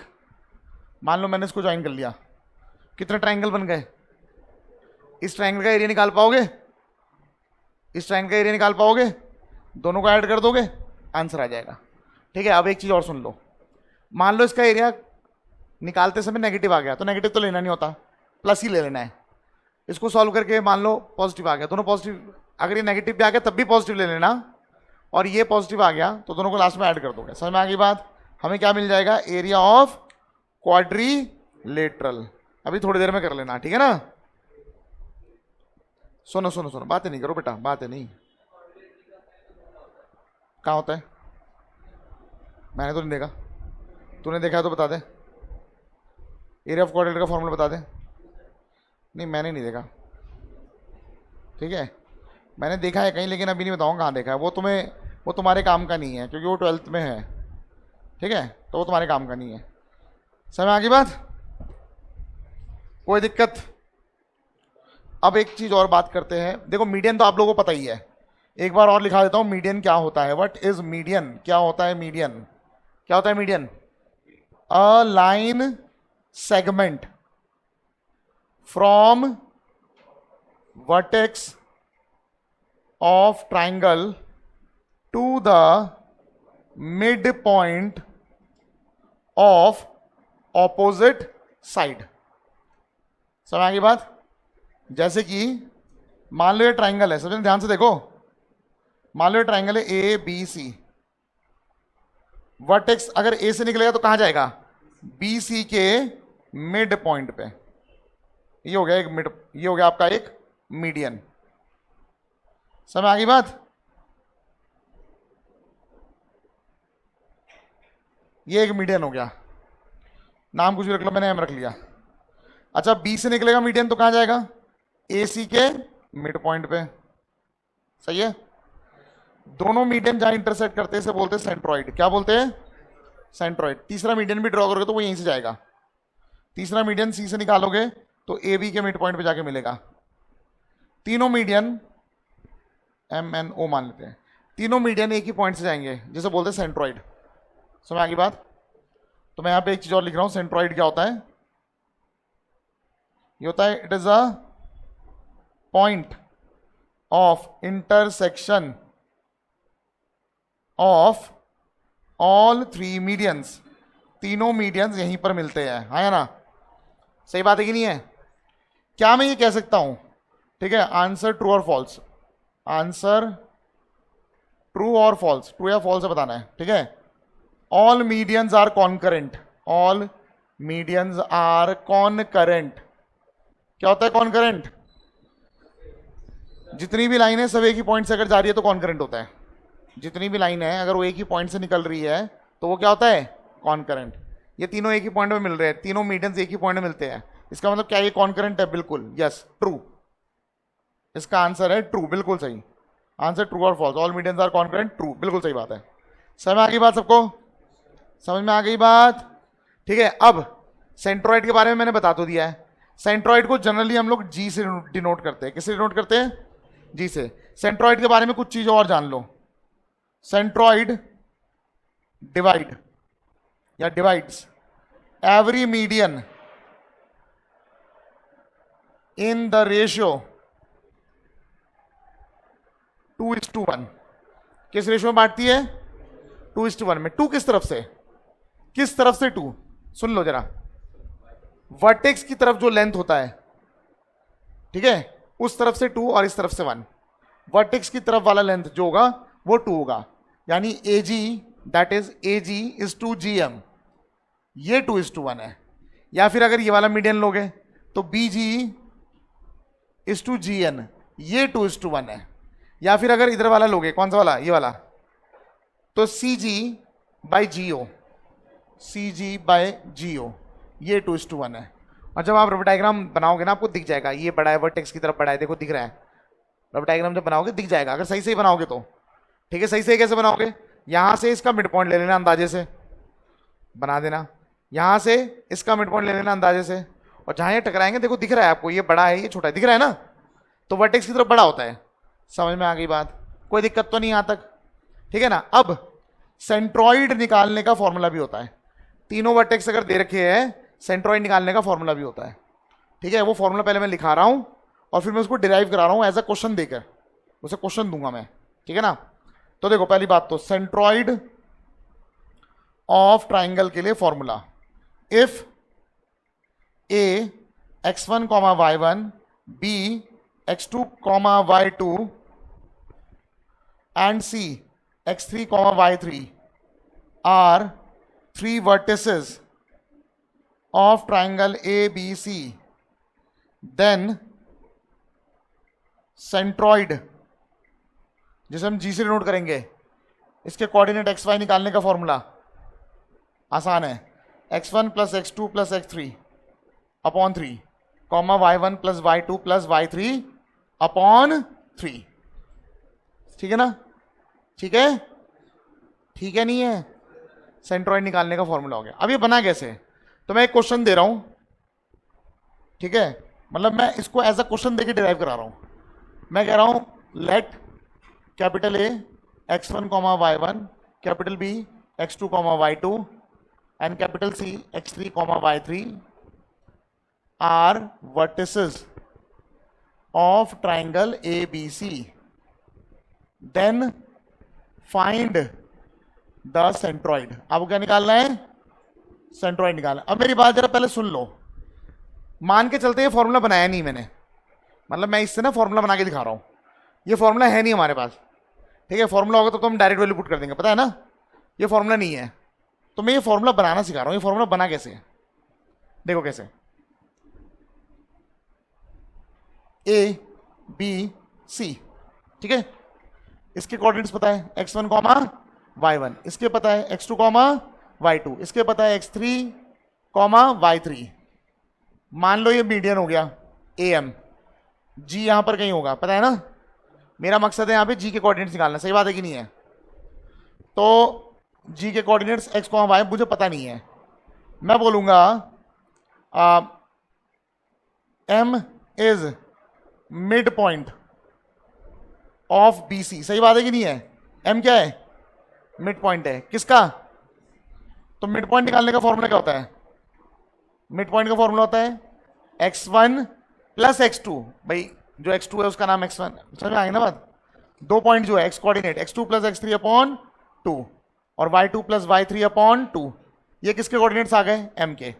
मान लो मैंने इसको ज्वाइन कर लिया, कितने ट्राइंगल बन गए। इस ट्राइंगल का एरिया निकाल पाओगे, इस ट्राइंगल का एरिया निकाल पाओगे, दोनों को ऐड कर दोगे आंसर आ जाएगा। ठीक है, अब एक चीज और सुन लो, मान लो इसका एरिया निकालते समय नेगेटिव आ गया, तो नेगेटिव तो लेना नहीं होता, प्लस ही ले लेना है। इसको सॉल्व करके मान लो पॉजिटिव आ गया, दोनों पॉजिटिव, अगर ये नेगेटिव भी आ गया तब भी पॉजिटिव ले लेना, और ये पॉजिटिव आ गया तो दोनों को लास्ट में ऐड कर दोगे। समझ में आ गई बात? हमें क्या मिल जाएगा? Area of quadrilateral. अभी थोड़ी देर में कर लेना, ठीक है ना? सुनो सुनो सुनो, बातें नहीं करो बेटा, बातें नहीं। कहाँ होता है? मैंने तो नहीं देखा, तूने देखा है तो बता दे। एरिया ऑफ क्वाड्रिलेटरल का फॉर्मूला बता दे। नहीं मैंने नहीं देखा, ठीक है? मैंने देखा है कहीं, लेकिन अभी नहीं बताऊंगा कहाँ देखा है। वो तुम्हारे काम का नहीं है, क्योंकि वो 12th में है, ठीक है? तो वो तुम्हारे काम का नहीं है। समझ में आ गई बात? कोई दिक्कत? अब एक चीज और बात करते हैं। देखो मीडियन तो आप लोगों को पता ही है, एक बार और लिखा देता हूं। मीडियन क्या होता है? What is median? क्या होता है मीडियन? क्या होता है median? A line segment from vertex of triangle to the mid point of opposite side. समझ आ गई बात? जैसे कि मान लो ये ट्राइंगल है, सबसे ध्यान से देखो, मान लो ये ट्राइंगल है ए बी सी। वर्टेक्स अगर ए से निकलेगा तो कहां जाएगा? बी सी के मिड पॉइंट पे। ये हो गया एक मिड, ये हो गया आपका एक मीडियन। समझ आ गई बात? ये एक मीडियन हो गया, नाम कुछ भी रख लो, मैंने एम रख लिया। अच्छा, बी से निकलेगा मीडियन तो कहां जाएगा? ए सी के मिड पॉइंट पे। सही है? दोनों मीडियन जहां इंटरसेक्ट करते हैं इसे बोलते हैं सेंट्रॉइड। क्या बोलते हैं? सेंट्रॉइड। तीसरा मीडियन भी ड्रॉ करोगे तो वो यहीं से जाएगा। तीसरा मीडियन सी से निकालोगे तो ए बी के मिड पॉइंट पे जाके मिलेगा। तीनों मीडियन एम एन ओ मान लेते हैं, तीनों मीडियन एक ही पॉइंट से जाएंगे, जिसे बोलते हैं सेंट्रॉइड। समझ आ गई बात? तो मैं यहां पे एक चीज और लिख रहा हूं। सेंट्रॉइड क्या होता है? ये होता है, it is a point of intersection of all three medians. तीनों मीडियंस यहीं पर मिलते हैं, हाँ या ना? सही बात है कि नहीं है? क्या मैं ये कह सकता हूं, ठीक है, आंसर ट्रू और फॉल्स? आंसर ट्रू और फॉल्स, ट्रू या फॉल्स बताना है, ठीक है? All medians are concurrent. All medians are concurrent. क्या होता है कॉन्करेंट? जितनी भी लाइन है सब एक ही पॉइंट से अगर जा रही है तो कॉन्करेंट होता है। जितनी भी लाइन है अगर वो एक ही पॉइंट से निकल रही है तो वो क्या होता है? कॉन्करेंट। ये तीनों एक ही पॉइंट में मिल रहे हैं, तीनों मीडियंस एक ही पॉइंट में मिलते हैं, इसका मतलब क्या ये कॉन्करेंट है? बिल्कुल, यस, ट्रू। इसका आंसर है ट्रू, बिल्कुल सही आंसर। ट्रू और false, all medians are concurrent, true, बिल्कुल सही बात है। समझ में आ गई बात सबको? समझ में आ गई बात? ठीक है। अब सेंट्रॉइड के बारे में मैंने बता तो दिया है। सेंट्रॉइड को जनरली हम लोग जी से डिनोट करते हैं। किससे डिनोट करते हैं? जी से। सेंट्रॉइड के बारे में कुछ चीज और जान लो। सेंट्रॉइड डिवाइड या divides every median in the ratio 2:1। किस रेशियो में बांटती है? 2:1 में। 2 किस तरफ से? किस तरफ से 2? सुन लो जरा। वर्टेक्स की तरफ जो लेंथ होता है, ठीक है, उस तरफ से 2 और इस तरफ से 1। वर्टेक्स की तरफ वाला लेंथ जो होगा वो 2 होगा, यानी AG that is AG is to GM। ये 2:1 है। या फिर अगर ये वाला मीडियन लोगे तो BG इज टू GN, ये 2:1 है। या फिर अगर इधर वाला लोगे, कौन सा वाला? ये वाला, तो CG/GO, CG/GO, ये 2:1 है। और जब आप रफ डायग्राम बनाओगे ना आपको दिख जाएगा, ये बड़ा है वर्टेक्स की तरफ बड़ा है, देखो दिख रहा है। रफ डायग्राम जब बनाओगे दिख जाएगा, अगर सही सही बनाओगे तो। ठीक है, सही सही कैसे बनाओगे? यहां से इसका मिड पॉइंट ले लेना, अंदाजे से बना देना। यहां से इसका मिड पॉइंट ले लेना अंदाजे से, और जहां ये टकराएंगे देखो दिख रहा है आपको, ये बड़ा है ये छोटा है, दिख रहा है ना? तो वर्टेक्स की तरफ बड़ा होता है। समझ में आ गई बात? कोई दिक्कत तो नहीं यहां तक? ठीक है ना? अब सेंट्रॉइड निकालने का फॉर्मूला भी होता है। तीनों वर्टेक्स अगर दे रखे हैं, सेंट्रॉइड निकालने का फॉर्मूला भी होता है। ठीक है, वो फॉर्मूला पहले मैं लिखा रहा हूं और फिर मैं उसको डिराइव करा रहा हूं एज अ क्वेश्चन देकर, उसे क्वेश्चन दूंगा मैं। ठीक है ना? तो देखो, पहली बात तो सेंट्रॉइड ऑफ ट्राइंगल के लिए formula, if A x1, y1 B x2 comma y2 and C x3 comma y3 are three vertices of triangle ABC, then centroid, जिसे हम जी से नोट करेंगे, इसके कोऑर्डिनेट एक्स वाई निकालने का फॉर्मूला आसान है, x1 plus x2 plus x3 upon 3 comma y1 plus y2 plus y3 upon 3। ठीक है ना? ठीक है? ठीक है नहीं है? सेंट्रॉइड निकालने का फॉर्मूला हो गया। अब ये बना कैसे? तो मैं एक क्वेश्चन दे रहा हूं, ठीक है, मतलब मैं इसको एज अ क्वेश्चन देके डिराइव करा रहा हूं। मैं कह रहा हूं let capital A x1 comma y1, capital B x2 comma y2 and capital C x3 comma y3 are vertices of triangle ABC, then find the centroid. आपको क्या निकालना है? सेंट्रॉइड निकालना। अब मेरी बात जरा पहले सुन लो। मान के चलते ये फॉर्मूला बनाया नहीं मैंने, मतलब मैं इससे ना फॉर्मूला बना के दिखा रहा हूं। ये फॉर्मूला है नहीं हमारे पास, ठीक है? फॉर्मूला होगा तो हम डायरेक्ट वैल्यू पुट कर देंगे, पता है ना? ये फॉर्मूला नहीं है, तो मैं ये फॉर्मूला बनाना सिखा रहा हूं। ये फॉर्मूला बना कैसे है, देखो कैसे। ए बी सी, ठीक है, इसके कोऑर्डिनेट्स पता है x1 कॉमा y1, इसके पता है x2 कॉमा y2, इसके पता है x3 कॉमा y3। मान लो ये मीडियन हो गया am, g यहां पर कहीं होगा, पता है ना? मेरा मकसद है यहां पे g के कोऑर्डिनेट्स निकालना, सही बात है कि नहीं है? तो g के कोऑर्डिनेट्स x कॉमा y मुझे पता नहीं है, मैं बोलूंगा m is mid point of BC। सही बात है कि नहीं है? m क्या है? मिड पॉइंट है। किसका? तो मिड पॉइंट निकालने का फॉर्मूला क्या होता है? मिड पॉइंट का फॉर्मूला होता है x1 प्लस x2। भाई जो x2 है उसका नाम x1, समझ में आएगी ना बात? दो पॉइंट जो है x coordinate x2 plus x3 upon 2 और y2 प्लस y3 अपॉन 2, ये किसके कोऑर्डिनेट्स आ गए? m के।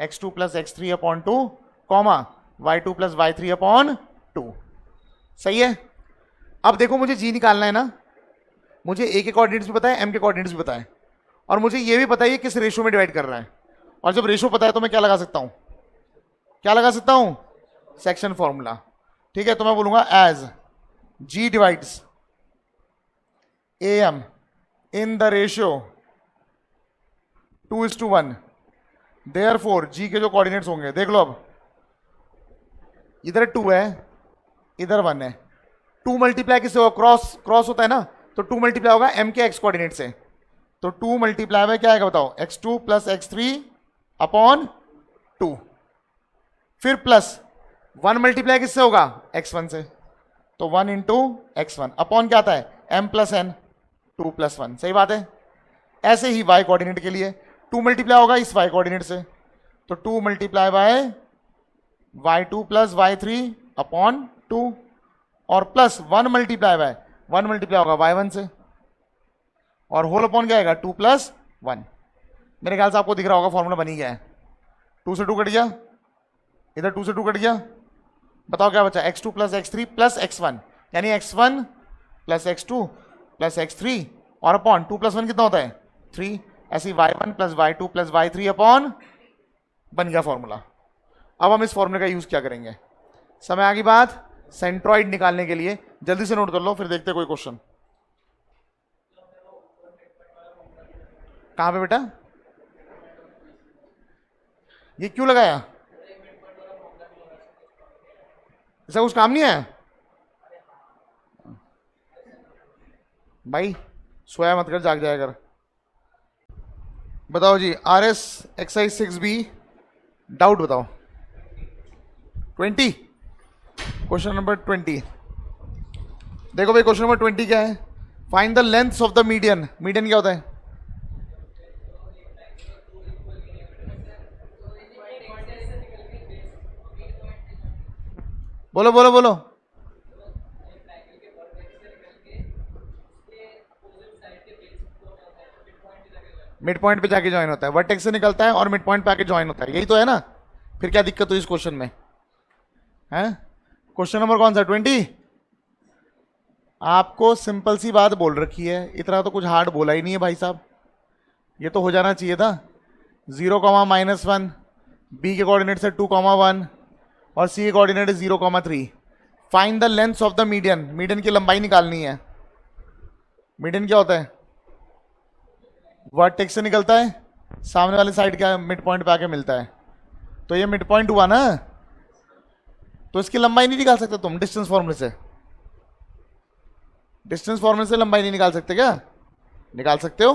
x2 plus x3 upon 2 comma y2 plus y3 upon 2। सही है? अब देखो मुझे g निकालना है ना, मुझे a के कोऑर्डिनेट्स भी पता है, m के कोऑर्डिनेट्स भी पता है, और मुझे ये भी पता है ये किस रेशियो में डिवाइड कर रहा है। और जब रेशियो पता है तो मैं क्या लगा सकता हूं? क्या लगा सकता हूं? Section formula. ठीक है, तो मैं बोलूंगा as g divides am in the ratio 2:1, therefore g के जो कोऑर्डिनेट्स होंगे, देख लो, अब इधर 2 है, इधर 1 है, 2 मल्टीप्लाई किससे होगा? क्रॉस, क्रॉस होता है ना, तो 2 मल्टीप्लाई होगा m के x कोऑर्डिनेट से, तो 2 मल्टीप्लाई में क्या आएगा बताओ? x2 प्लस x3 अपॉन 2, फिर प्लस 1 मल्टीप्लाई किससे होगा? x1 से, तो 1 इंटू x1 अपॉन क्या आता है? m plus n, 2 plus 1। सही बात है? ऐसे ही y कोऑर्डिनेट के लिए 2 मल्टीप्लाई होगा इस y कोऑर्डिनेट से, तो 2 multiply by y2 plus y3 upon 2, और प्लस 1 मल्टीप्लाई बाय 1 मल्टीप्लाई होगा y1 से, और होल अपॉन क्या आएगा? 2 प्लस 1। मेरे ख्याल से आपको दिख रहा होगा फॉर्मूला बनी गया है। 2 से 2 कट गया, इधर 2 से 2 कट गया, बताओ क्या बचा? x2 plus x3 plus x1, यानी x1 plus x2 plus x3 और अपॉन 2 प्लस 1 कितना होता है? 3। ऐसे y1 plus y2 plus y3 upon, बन गया फॉर्मूला। अब हम इस फॉर्मूले का यूज क्या करेंगे? समय आ गई बात सेंट्रॉइड निकालने के लिए। जल्दी से नोट कर लो, फिर देखते हैं कोई क्वेश्चन। कहां पे बेटा? ये क्यों लगाया? ऐसा कुछ काम नहीं है भाई, सोया मत कर, जाग जाया कर। बताओ जी, RS एक्सरसाइज 6B डाउट बताओ। 20, क्वेश्चन नंबर 20। देखो भाई क्वेश्चन नंबर 20 क्या है? Find the length of the median. Median क्या होता है? बोलो बोलो बोलो। मिड पॉइंट पे जाके ज्वाइन होता है, वर्टेक्स से निकलता है और मिड पॉइंट पे आके ज्वाइन होता है, यही तो है ना? फिर क्या दिक्कत हुई इस क्वेश्चन में? हैं? क्वेश्चन नंबर कौन सा 20? आपको सिंपल सी बात बोल रखी है, इतना तो कुछ हार्ड बोला ही नहीं है भाई साहब, ये तो हो जाना चाहिए था। 0,-1, बी के कोऑर्डिनेट से 2,1 और सी के कोऑर्डिनेट है 0,3। Find the length of the median, median की लंबाई निकालनी है। मीडियन क्या होता है? वर्टेक्स से निकलता है, सामने वाले साइड का मिड पॉइंट पे आके मिलता है, तो ये मिड पॉइंट हुआ ना, तो इसकी लंबाई नहीं निकाल सकते तुम डिस्टेंस फॉर्मूले से? डिस्टेंस फॉर्मूले से लंबाई नहीं निकाल सकते क्या? निकाल सकते हो,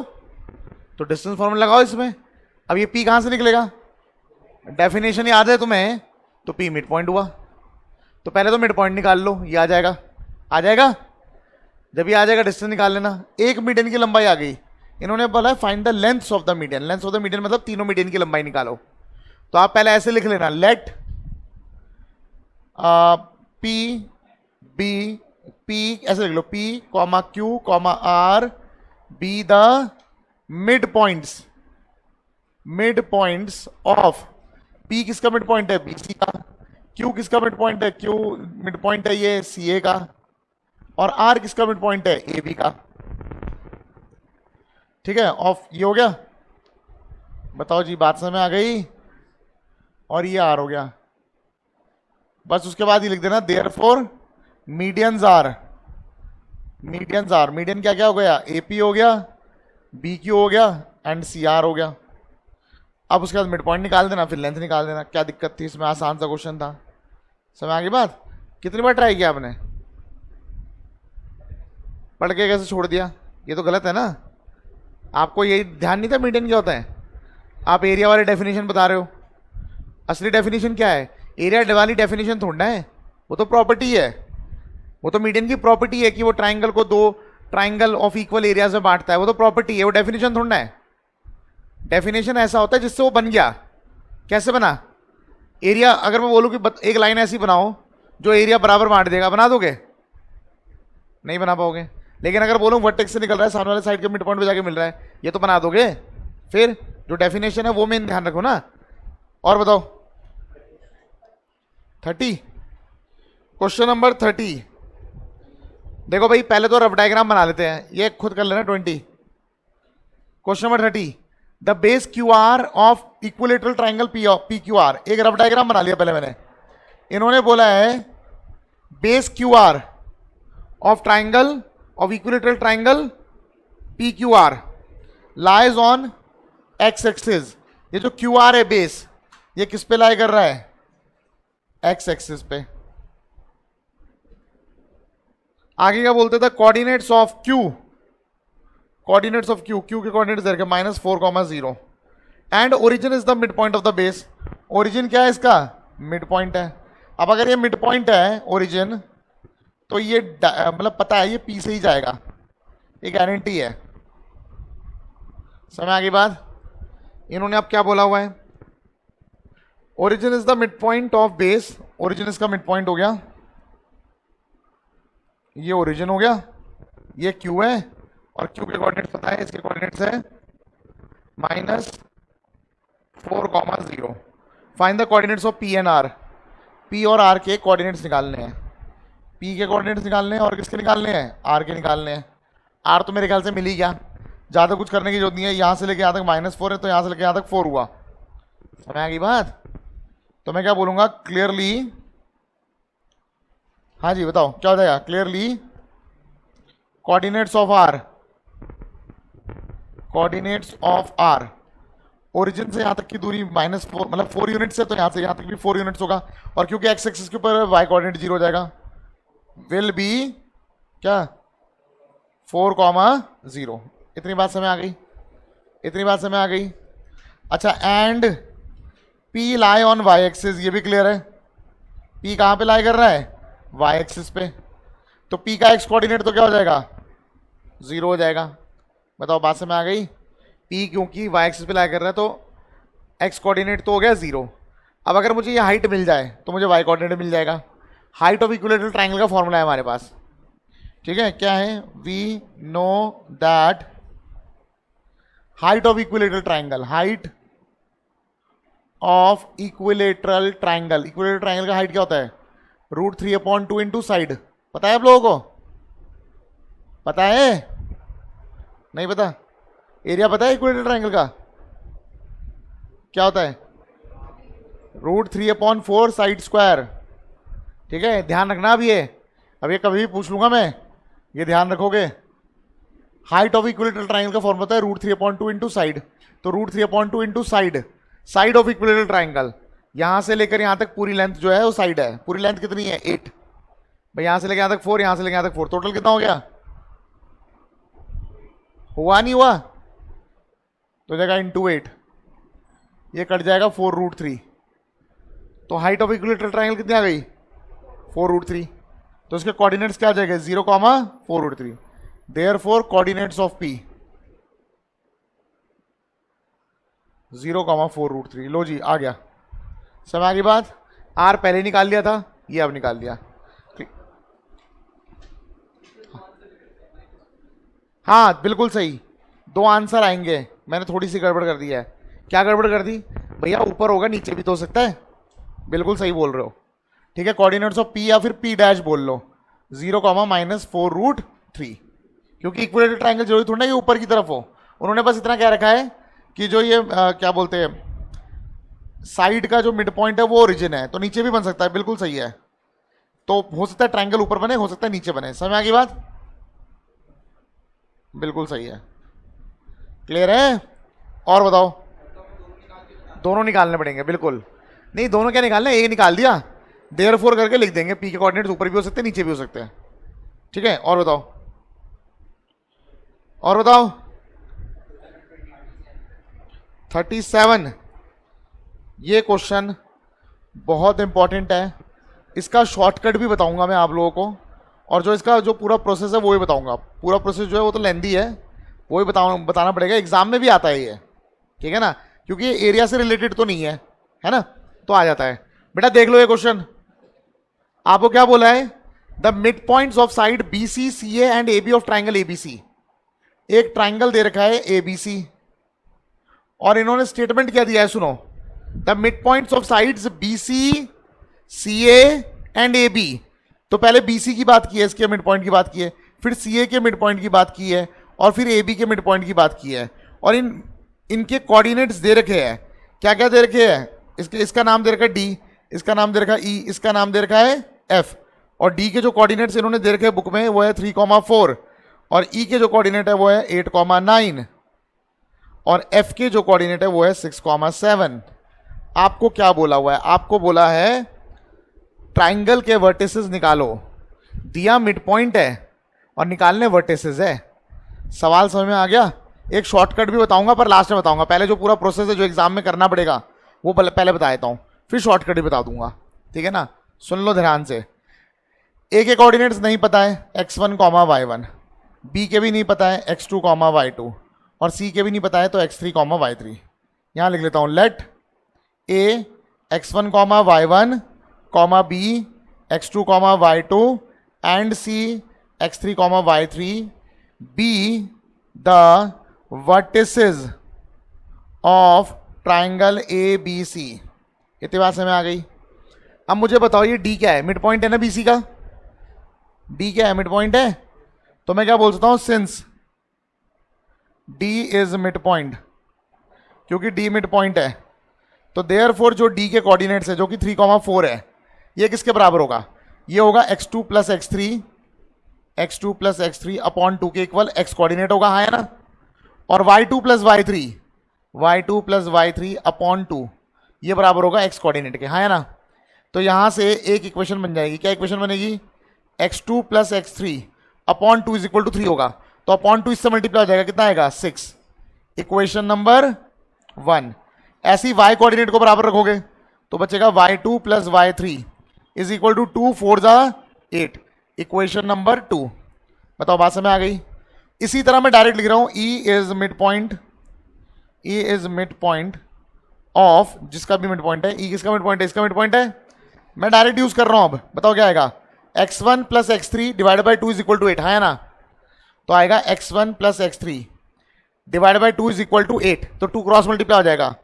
तो डिस्टेंस फॉर्मूला लगाओ इसमें। अब ये पी कहां से निकलेगा? डेफिनेशन याद है तुम्हें, तो पी मिड पॉइंट हुआ, तो पहले तो मिड पॉइंट निकाल लो, ये आ जाएगा। आ जाएगा, जब ये आ जाएगा डिस्टेंस निकाल लेना। एक मीडियन की लंबाई आ गई, इन्होंने बोला find the length of the median. Length of the median मतलब तीनों मीडियन की लंबाई निकालो। तो आप पहले ऐसे लिख लेना, लेट पी बी, पी ऐसे लिख लो, P comma Q comma R be the mid points of, P किसका मिड पॉइंट है? बीसी का। क्यू किसका मिड पॉइंट है? क्यू मिड पॉइंट है ये सीए का। और आर किसका मिड पॉइंट है? ए बी का। ठीक है, ऑफ ये हो गया। बताओ जी, बात समझ में आ गई? और ये आर हो गया, बस उसके बाद ही लिख देना देयरफॉर मीडियंस आर। मीडियन क्या क्या हो गया? एपी हो गया, बी क्यू हो गया एंड सी आर हो गया। अब उसके बाद मिड पॉइंट निकाल देना, फिर लेंथ निकाल देना। क्या दिक्कत थी इसमें? आसान सा क्वेश्चन था। समझ आ गई बात? कितनी बार ट्राई किया आपने? पढ़ के कैसे छोड़ दिया? ये तो गलत है ना। आपको यही ध्यान नहीं था मीडियन क्या होता है? आप एरिया वाली डेफिनेशन बता रहे हो। असली डेफिनेशन क्या है? एरिया वाली डेफिनेशन थोड़ा है, वो तो प्रॉपर्टी है। वो तो मीडियन की प्रॉपर्टी है कि वो ट्राइंगल को दो ट्राइंगल ऑफ इक्वल एरियाज में बांटता है, वो तो प्रॉपर्टी है, वो डेफिनेशन थोड़ा है। डेफिनेशन ऐसा होता है जिससे वो बन गया। कैसे बना? एरिया, अगर मैं बोलूं कि एक लाइन ऐसी बनाओ जो एरिया बराबर बांट देगा, बना दोगे? नहीं बना पाओगे। लेकिन अगर बोलूं वर्टेक्स से निकल रहा है, सामने वाले साइड के मिड पॉइंट पे जाके मिल रहा है, ये तो बना दोगे। फिर जो डेफिनेशन है वो मेन ध्यान रखो ना। और बताओ 30, क्वेश्चन नंबर 30। देखो भाई, पहले तो रफ डायग्राम बना लेते हैं, ये खुद कर लेना। 20, question number 30, the base Q R of equilateral triangle P Q R. एक रफ डायग्राम बना लिया पहले मैंने। इन्होंने बोला है base Q R of triangle of equilateral triangle P Q R lies on x axis. ये जो क्यू आर है बेस, ये किस पे लाई कर रहा है? एक्स एक्सिस पे। आगे क्या बोलते थे? Coordinates of Q, coordinates of Q, Q के कोऑर्डिनेट्स दे रखे -4,0 and origin is the mid point of the base. Origin क्या है इसका? मिड पॉइंट है। अब अगर ये मिड पॉइंट है ओरिजिन, तो ये मतलब पता है ये पी से ही जाएगा, ये गारंटी है। समझ आ गई बात? इन्होंने अब क्या बोला हुआ है? Origin is the mid point of base. Origin इसका मिड पॉइंट हो गया, ये ओरिजिन हो गया, ये क्यू है और क्यू के कोऑर्डिनेट्स पता है, इसके कोऑर्डिनेट्स है -4,0। Find the coordinates of P and R. P और आर के कोऑर्डिनेट्स निकालने हैं। पी के कोऑर्डिनेट्स निकालने हैं और किसके निकालने हैं? आर के निकालने हैं। आर तो मेरे ख्याल से मिल ही गया, ज़्यादा कुछ करने की जरूरत नहीं है। यहाँ से लेके यहाँ तक -4 है, तो यहाँ से लेके यहाँ तक 4 हुआ। समझ आ गई बात? तो मैं क्या बोलूँगा? क्लियरली, हाँ जी बताओ क्या हो जाएगा? Clearly coordinates of R, coordinates of R, origin से यहाँ तक की दूरी -4 मतलब 4 यूनिट्स है, तो यहाँ से यहाँ तक भी 4 यूनिट्स होगा। और क्योंकि एक्स एक्सिस के ऊपर वाई कोऑर्डिनेट 0 हो जाएगा, विल बी क्या 4,0। इतनी बात समझ आ गई? इतनी बात समझ आ गई? अच्छा, and P lie on y axis, ये भी क्लियर है। पी कहाँ पे लाई कर रहा है? वाई एक्सिस पे। तो पी का एक्स कोऑर्डिनेट तो क्या हो जाएगा? 0 हो जाएगा। बताओ बात समझ आ गई? पी क्योंकि वाई एक्सिस पे लाई कर रहा है, तो एक्स कोऑर्डिनेट तो हो गया 0। अब अगर मुझे ये हाइट मिल जाए तो मुझे वाई कोऑर्डिनेट मिल जाएगा। हाइट ऑफ इक्विलेटरल ट्राइंगल का फॉर्मूला है हमारे पास, ठीक है? क्या है? We know that height of equilateral triangle, height of equilateral triangle, equilateral triangle का हाइट क्या होता है? √3/2 इंटू साइड। पता है आप लोगों को? पता है? नहीं पता? एरिया पता है इक्विलेटरल ट्रायंगल का क्या होता है? √3/4 साइड स्क्वायर। ठीक है, ध्यान रखना। अब ये कभी भी पूछ लूंगा मैं, ये ध्यान रखोगे। हाइट ऑफ इक्विलेटरल ट्रायंगल का फॉर्मूला होता है √3/2 इंटू साइड। तो √3/2 into side, side of equilateral triangle, यहां से लेकर यहां तक पूरी लेंथ जो है वो साइड है। पूरी लेंथ कितनी है? 8 भाई। यहां से लेकर यहां तक 4, यहां से लेकर यहां तक 4, टोटल कितना हो गया? हुआ नहीं हुआ? तो जाएगा इंटू 8, ये कट जाएगा 4√3। तो हाइट ऑफ इक्विलेटरल ट्रायंगल कितनी आ गई? 4√3। तो इसके कोऑर्डिनेट्स क्या आ जाएगा? 0, 4√3। Therefore coordinates of P 0, 4√3। लो जी, आ गया। समझ आ गई बात? R पहले निकाल लिया था, ये अब निकाल लिया। हाँ बिल्कुल सही, 2 आंसर आएंगे। मैंने थोड़ी सी गड़बड़ कर दी है। क्या गड़बड़ कर दी भैया? ऊपर होगा, नीचे भी तो हो सकता है। बिल्कुल सही बोल रहे हो। ठीक है, कोऑर्डिनेट्स ऑफ P या फिर P डैश बोल लो, 0, -4√3। क्योंकि इक्विलेटरल ट्रायंगल जरूरी थोड़ा ना ये ऊपर की तरफ हो। उन्होंने बस इतना कह रखा है कि जो ये क्या बोलते हैं, साइड का जो मिड पॉइंट है वो ओरिजिन है। तो नीचे भी बन सकता है, बिल्कुल सही है। तो हो सकता है ट्रायंगल ऊपर बने, हो सकता है नीचे बने। समझ आ गई बात? बिल्कुल सही है। क्लियर है? और बताओ। दोनों निकालने पड़ेंगे, बिल्कुल। नहीं, दोनों क्या निकालने, एक निकाल दिया, देयरफॉर करके लिख देंगे। P के कोऑर्डिनेट्स ऊपर भी हो सकते हैं, नीचे भी हो सकते हैं। ठीक है, और बताओ, और बताओ। 37, ये क्वेश्चन बहुत इंपॉर्टेंट है। इसका शॉर्टकट भी बताऊंगा मैं आप लोगों को, और जो इसका जो पूरा प्रोसेस है वो ही बताऊंगा। पूरा प्रोसेस जो है वो तो लेंदी है, वो ही बताना पड़ेगा। एग्जाम में भी आता है ये, ठीक है ना, क्योंकि ये एरिया से रिलेटेड तो नहीं है ना, तो आ जाता है। बेटा देख लो ये क्वेश्चन, आपको क्या बोला है? The mid points of side BC, CA and AB of triangle ABC। एक ट्राइंगल दे रखा है ABC, और इन्होंने स्टेटमेंट क्या दिया है, सुनो। The mid points of sides BC, CA and AB। तो पहले BC की बात की है, इसके मिड पॉइंट की बात की है, फिर CA के मिड पॉइंट की बात की है, और फिर AB के मिड पॉइंट की बात की है। और इनके कोऑर्डिनेट्स दे रखे हैं। क्या क्या दे रखे हैं? इसका नाम दे रखा है D, इसका नाम दे रखा है E, इसका नाम दे रखा है F। और D के जो कोऑर्डिनेट्स इन्होंने दे रखे हैं बुक में वो है 3,4, और E के जो कोऑर्डिनेट है वो है 8,9, और F के जो कोऑर्डिनेट है वो है 6,7। आपको क्या बोला हुआ है? आपको बोला है ट्राइंगल के वर्टिसेस निकालो। दिया मिड पॉइंट है और निकालने वर्टिसेस है। सवाल समझ में आ गया? एक शॉर्टकट भी बताऊंगा, पर लास्ट में बताऊंगा। पहले जो पूरा प्रोसेस है जो एग्जाम में करना पड़ेगा वो पहले बता देता हूं, फिर शॉर्टकट भी बता दूंगा। ठीक है ना, सुन लो ध्यान से। ए के कोऑर्डिनेट्स नहीं पता है, x1, y1। बी के भी नहीं पता है, x2, y2। और सी के भी नहीं पता है, तो x3, y3। यहां लिख लेता हूं, let A x1, y1, B x2, y2 and C x3, y3 be the vertices of triangle ABC। इतनी बात समझ आ गई? अब मुझे बताओ ये D क्या है? मिड पॉइंट है ना BC का? D क्या है? मिड पॉइंट है। तो मैं क्या बोल सकता हूं, since D is mid point, क्योंकि D मिड पॉइंट है, तो देयरफॉर जो D के कोऑर्डिनेट्स है जो कि 3,4 है, ये किसके बराबर होगा? ये होगा x2 प्लस x3 अपॉन 2 के इक्वल x कोऑर्डिनेट होगा, हाँ है ना। और y2 प्लस y3 अपॉन 2, ये बराबर होगा x कोऑर्डिनेट के, हाँ है ना। तो यहां से एक इक्वेशन बन जाएगी। क्या इक्वेशन बनेगी? x2 plus x3 upon 2 is equal to 3 होगा। तो अपॉन 2 इससे मल्टीप्लाई हो जाएगा, कितना आएगा? 6। Equation number 1। ऐसी y कोऑर्डिनेट को बराबर रखोगे तो बचेगा y2 plus y3 is equal to 2 4 जा 8। Equation number 2। बताओ बात समझ आ गई? इसी तरह मैं डायरेक्ट लिख रहा हूं, E is mid point of, जिसका भी मिड पॉइंट है, E किसका मिड पॉइंट है? इसका मिड पॉइंट है। मैं डायरेक्ट यूज कर रहा हूं। अब बताओ क्या आएगा? x1 plus x3 divide by 2 is equal to 8, है ना। तो आएगा x1 plus x3 divide by 2 is equal to 8। तो 2 क्रॉस मल्टीप्लाई हो जाएगा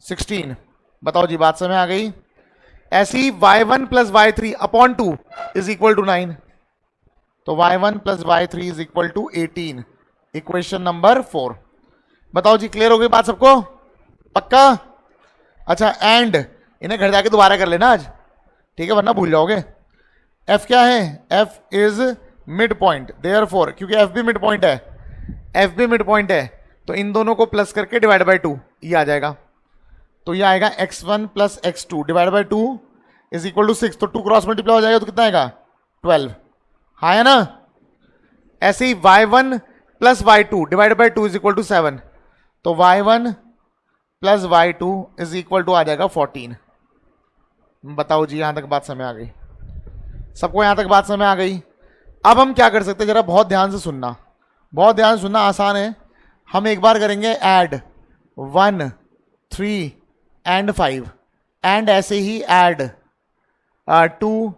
16। बताओ जी बात समझ आ गई? ऐसे ही y1 plus y3 upon 2 is equal to 9, तो y1 plus y3 is equal to 18, equation number 4। बताओ जी, क्लियर हो गई बात सबको? पक्का? अच्छा, एंड इन्हें घर जाके दोबारा कर लेना आज, ठीक है, वरना भूल जाओगे। f क्या है? f is mid point, therefore क्योंकि f भी मिड पॉइंट है, f भी मिड पॉइंट है, तो इन दोनों को प्लस करके डिवाइड बाय 2 ये आ जाएगा। तो ये आएगा x1 plus x2 divide by 2 is equal to 6, तो 2 क्रॉस मल्टीप्लाई हो जाएगा तो कितना आएगा? 12। हाँ है ना? ऐसे ही y1 plus y2 divide by 2 is equal to 7, तो y1 plus y2 is equal to आ जाएगा 14। बताओ जी, यहां तक बात समझ आ गई सबको? यहां तक बात समझ आ गई? अब हम क्या कर सकते हैं, जरा बहुत ध्यान से सुनना, बहुत ध्यान से सुनना, आसान है। हम एक बार करेंगे ऐड 1, 3 एंड 5, एंड ऐसे ही ऐड 2,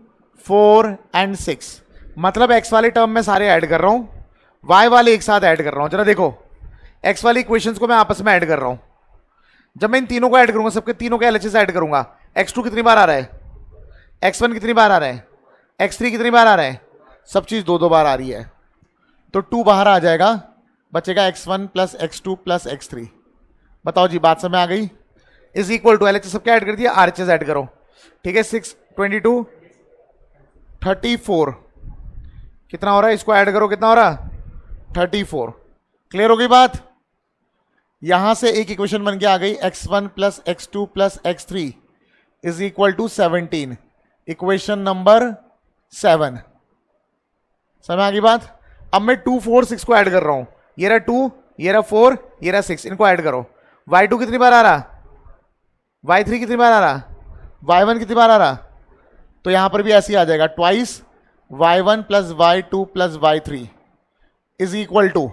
4 एंड 6। मतलब x वाले टर्म में सारे ऐड कर रहा हूं, y वाले एक साथ ऐड कर रहा हूं। जरा देखो, x वाली इक्वेशंस को मैं आपस में ऐड कर रहा हूं। जब मैं इन तीनों को ऐड करूंगा, सबके तीनों के LHS ऐड करूंगा, x2 कितनी बार आ रहा है, x1 कितनी बार आ रहा है, x3 कितनी बार आ रहा है, सब चीज 2-2 बार आ रही है, तो 2 बाहर आ जाएगा, बचेगा x1 plus x2 plus x3। बताओ जी, बात समझ आ गई? इज इक्वल टू LHS सबके ऐड कर दिया, RHS ऐड करो, ठीक है। 6, 22, 34 कितना हो रहा है, इसको ऐड करो, कितना हो रहा? 34। क्लियर हो गई बात? यहां से एक इक्वेशन बन के आ गई, x1 plus x2 plus x3 is equal to 17, equation number 7। समझ आ गई बात? अब मैं 2, 4, 6 को ऐड कर रहा हूं, ये रहा 2, ये रहा 4, ये रहा 6, इनको ऐड करो। y2 कितनी बार आ रहा, y3 कितनी बार आ रहा, y1 कितनी बार आ रहा, तो यहां पर भी ऐसे ही आ जाएगा, twice y1 plus y2 plus y3 is equal to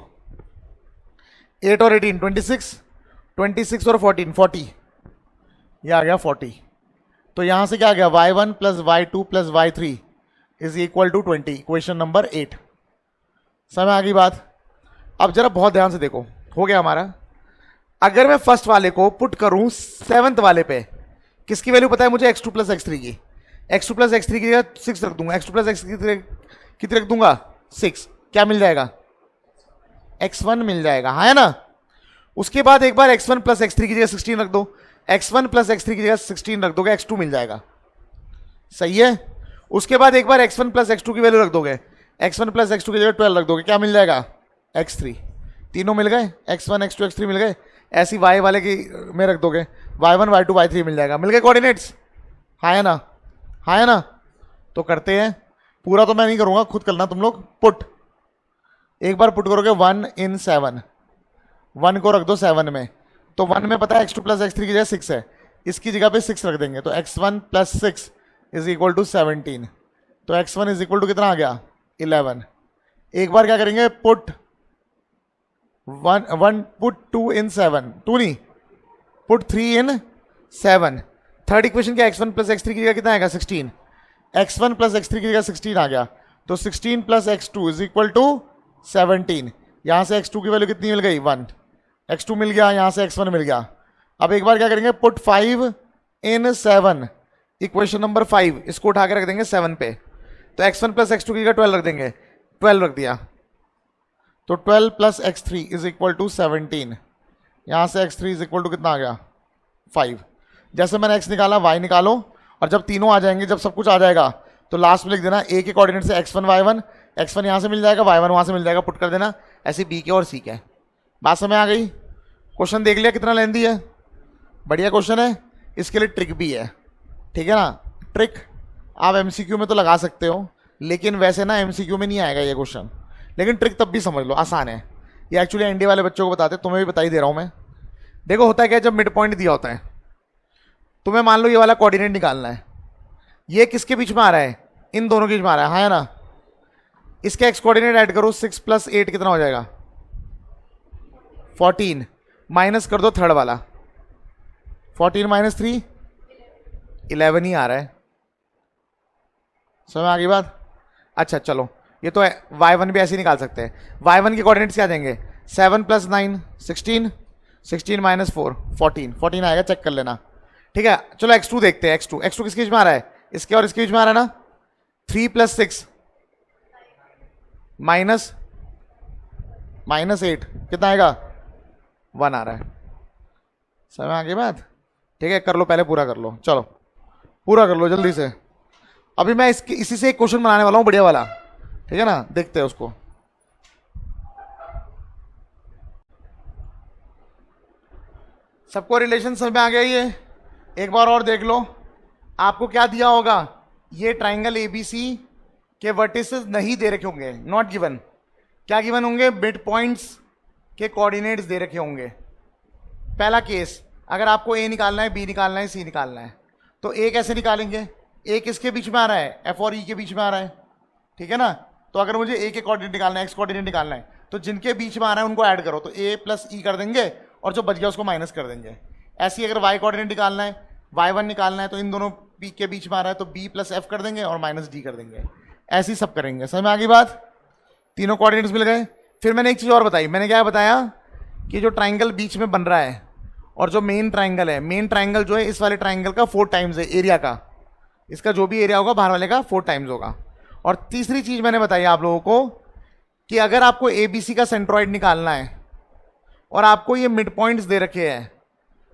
8 और 18 26, 26 और 14 40, ये आ गया 40। तो यहां से क्या आ गया, y1 plus y2 plus y3 is equal to 20, equation number 8। समझ आ गई बात? अब जरा बहुत ध्यान से देखो, हो गया हमारा। अगर मैं फर्स्ट वाले को पुट करूं 7th वाले पे, किसकी वैल्यू पता है मुझे, x2 प्लस x3 की। x2 प्लस x3 की जगह 6 रख दूंगा, x2 प्लस x3 कितनी रख दूंगा, 6। क्या मिल जाएगा, x1 मिल जाएगा, हाँ है ना? उसके बाद एक बार x1 प्लस x3 की जगह 16 रख दो, x1 प्लस x3 की जगह 16 रख दोगे, x2 मिल जाएगा, सही है। उसके बाद एक बार x1 प्लस x2 की वैल्यू रख दोगे, x1 प्लस x2 की जगह 12 रख दोगे, क्या मिल जाएगा, x3। तीनों मिल गए, x1 x2 x3 मिल गए। ऐसी y वाले की में रख दोगे, y1 y2 y3 मिल जाएगा, मिल गए कोऑर्डिनेट्स, हाँ है ना? हाँ है ना? तो करते हैं, पूरा तो मैं नहीं करूंगा, खुद करना तुम लोग। पुट, एक बार पुट करोगे 1 in 7, 1 को रख दो 7 में, तो 1 में पता है x2 प्लस x3 की जगह 6 है, इसकी जगह पे 6 रख देंगे, तो x1 plus 6 is equal to 17, तो x1 इज इक्वल टू कितना आ गया, 11। एक बार क्या करेंगे, पुट 1 पुट 2 in 7, 2 नहीं, पुट 3 in 7। थर्ड इक्वेशन क्या, x1 प्लस x3 की जगह कितना आएगा, 16, x1 प्लस x3 की जगह 16 आ गया, तो 16 plus x2 is equal to 17। यहां से x2 की वैल्यू कितनी मिल गई, 1, x2 मिल गया, यहां से x1 मिल गया। अब एक बार क्या करेंगे, पुट 5 in 7, इक्वेशन नंबर 5, इसको उठा के रख देंगे 7 पे, तो x1 प्लस x2 की जगह 12 रख देंगे, 12 रख दिया, तो 12 plus x3 is equal to 17। यहां से x3 इज इक्वल टू कितना आ गया, 5। जैसे मैंने x निकाला, y निकालो, और जब तीनों आ जाएंगे, जब सब कुछ आ जाएगा, तो लास्ट में लिख देना a के कोऑर्डिनेट से x1 y1, x1 यहां से मिल जाएगा, y1 वहां से मिल जाएगा, पुट कर देना, ऐसे b के और c के। बात समझ आ गई? क्वेश्चन देख लिया कितना लेंदी है, बढ़िया क्वेश्चन है, इसके लिए ट्रिक भी है, ठीक है ना? ट्रिक आप MCQ में तो लगा सकते हो, लेकिन वैसे ना MCQ में नहीं आएगा ये क्वेश्चन, लेकिन ट्रिक तब भी समझ लो, आसान है। ये एक्चुअली एनडी वाले बच्चों को बताते, तुम्हें भी बता ही दे रहा हूं मैं। देखो होता है क्या, जब मिड पॉइंट दिया होता है, तुम्हें मान लो ये वाला कोऑर्डिनेट निकालना है, ये किसके बीच में आ रहा है, इन दोनों के बीच में आ रहा है, हाँ है ना? इसके एक्स कोऑर्डिनेट ऐड करो, 6 प्लस 8 कितना हो जाएगा, 14, माइनस कर दो थर्ड वाला, 14 माइनस 3 11 ही आ रहा है। समझ आ गई बात? अच्छा चलो, ये तो y1 भी ऐसे ही निकाल सकते हैं। y1 के कोऑर्डिनेट्स क्या देंगे, 7 प्लस 9 16, 16 माइनस 4 14, 14 आएगा, चेक कर लेना। ठीक है, चलो x2 देखते हैं। x2 किसके बीच में आ रहा है? इसके और इसके बीच में आ रहा है ना। 3 + 6 -8 कितना आएगा? 1 आ रहा है। समझ आगे बात? ठीक है, कर लो, पहले पूरा कर लो, चलो पूरा कर लो जल्दी से। अभी मैं इसी से एक क्वेश्चन बनाने वाला हूं बढ़िया वाला, ठीक है ना, देखते हैं उसको। सबको रिलेशन समझ में आ गया? ये एक बार और देख लो। आपको क्या दिया होगा? ये ट्राइंगल एबीसी के वर्टिसेस नहीं दे रखे होंगे, नॉट गिवन। क्या गिवन होंगे? मिड पॉइंट्स के कोऑर्डिनेट्स दे रखे होंगे। पहला केस, अगर आपको ए निकालना है, बी निकालना है, सी निकालना है, तो ए कैसे निकालेंगे? ए किसके बीच में आ रहा है? एफ और ई के बीच में आ रहा है, ठीक है ना। तो अगर मुझे ए के कोऑर्डिनेट निकालना है, एक्स कोऑर्डिनेट निकालना है, तो जिनके बीच में आ रहा है उनको ऐड करो, तो ए + ई कर देंगे और जो बच गया उसको माइनस कर देंगे। ऐसे ही अगर वाई कोऑर्डिनेट निकालना है, y1 निकालना है, तो इन दोनों पी के बीच में आ रहा है, तो b + f कर देंगे और -d कर देंगे। ऐसे ही सब करेंगे। समझ में आ गई बात? तीनों कोऑर्डिनेट्स मिल गए। फिर मैंने एक चीज़ और बताई। मैंने क्या बताया कि जो ट्राइंगल बीच में बन रहा है और जो मेन ट्राइंगल है, मेन ट्राइंगल जो है इस वाले ट्राइंगल का 4 टाइम्स है एरिया का। इसका जो भी एरिया होगा बाहर वाले का 4 टाइम्स होगा। और तीसरी चीज़ मैंने बताई आप लोगों को कि अगर आपको ABC का सेंट्रॉइड निकालना है और आपको ये मिड पॉइंट्स दे रखे हैं,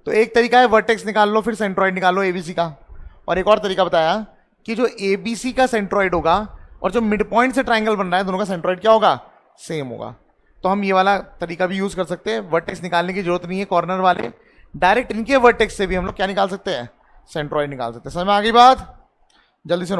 तो एक तरीका है वर्टेक्स निकाल लो, फिर सेंट्रॉइड निकाल लो ABC का। और एक और तरीका बताया कि जो ABC का सेंट्रॉइड होगा और जो मिड पॉइंट से ट्राइंगल बन रहा है, दोनों का सेंट्रॉइड क्या होगा? सेम होगा। तो हम ये वाला तरीका भी यूज कर सकते हैं। वर्टेक्स निकालने की जरूरत नहीं है कॉर्नर वाले, डायरेक्ट इनके वर्टेक्स से भी हम लोग क्या निकाल सकते हैं? सेंट्रॉइड निकाल सकते हैं। समझ में आ गई बात? जल्दी से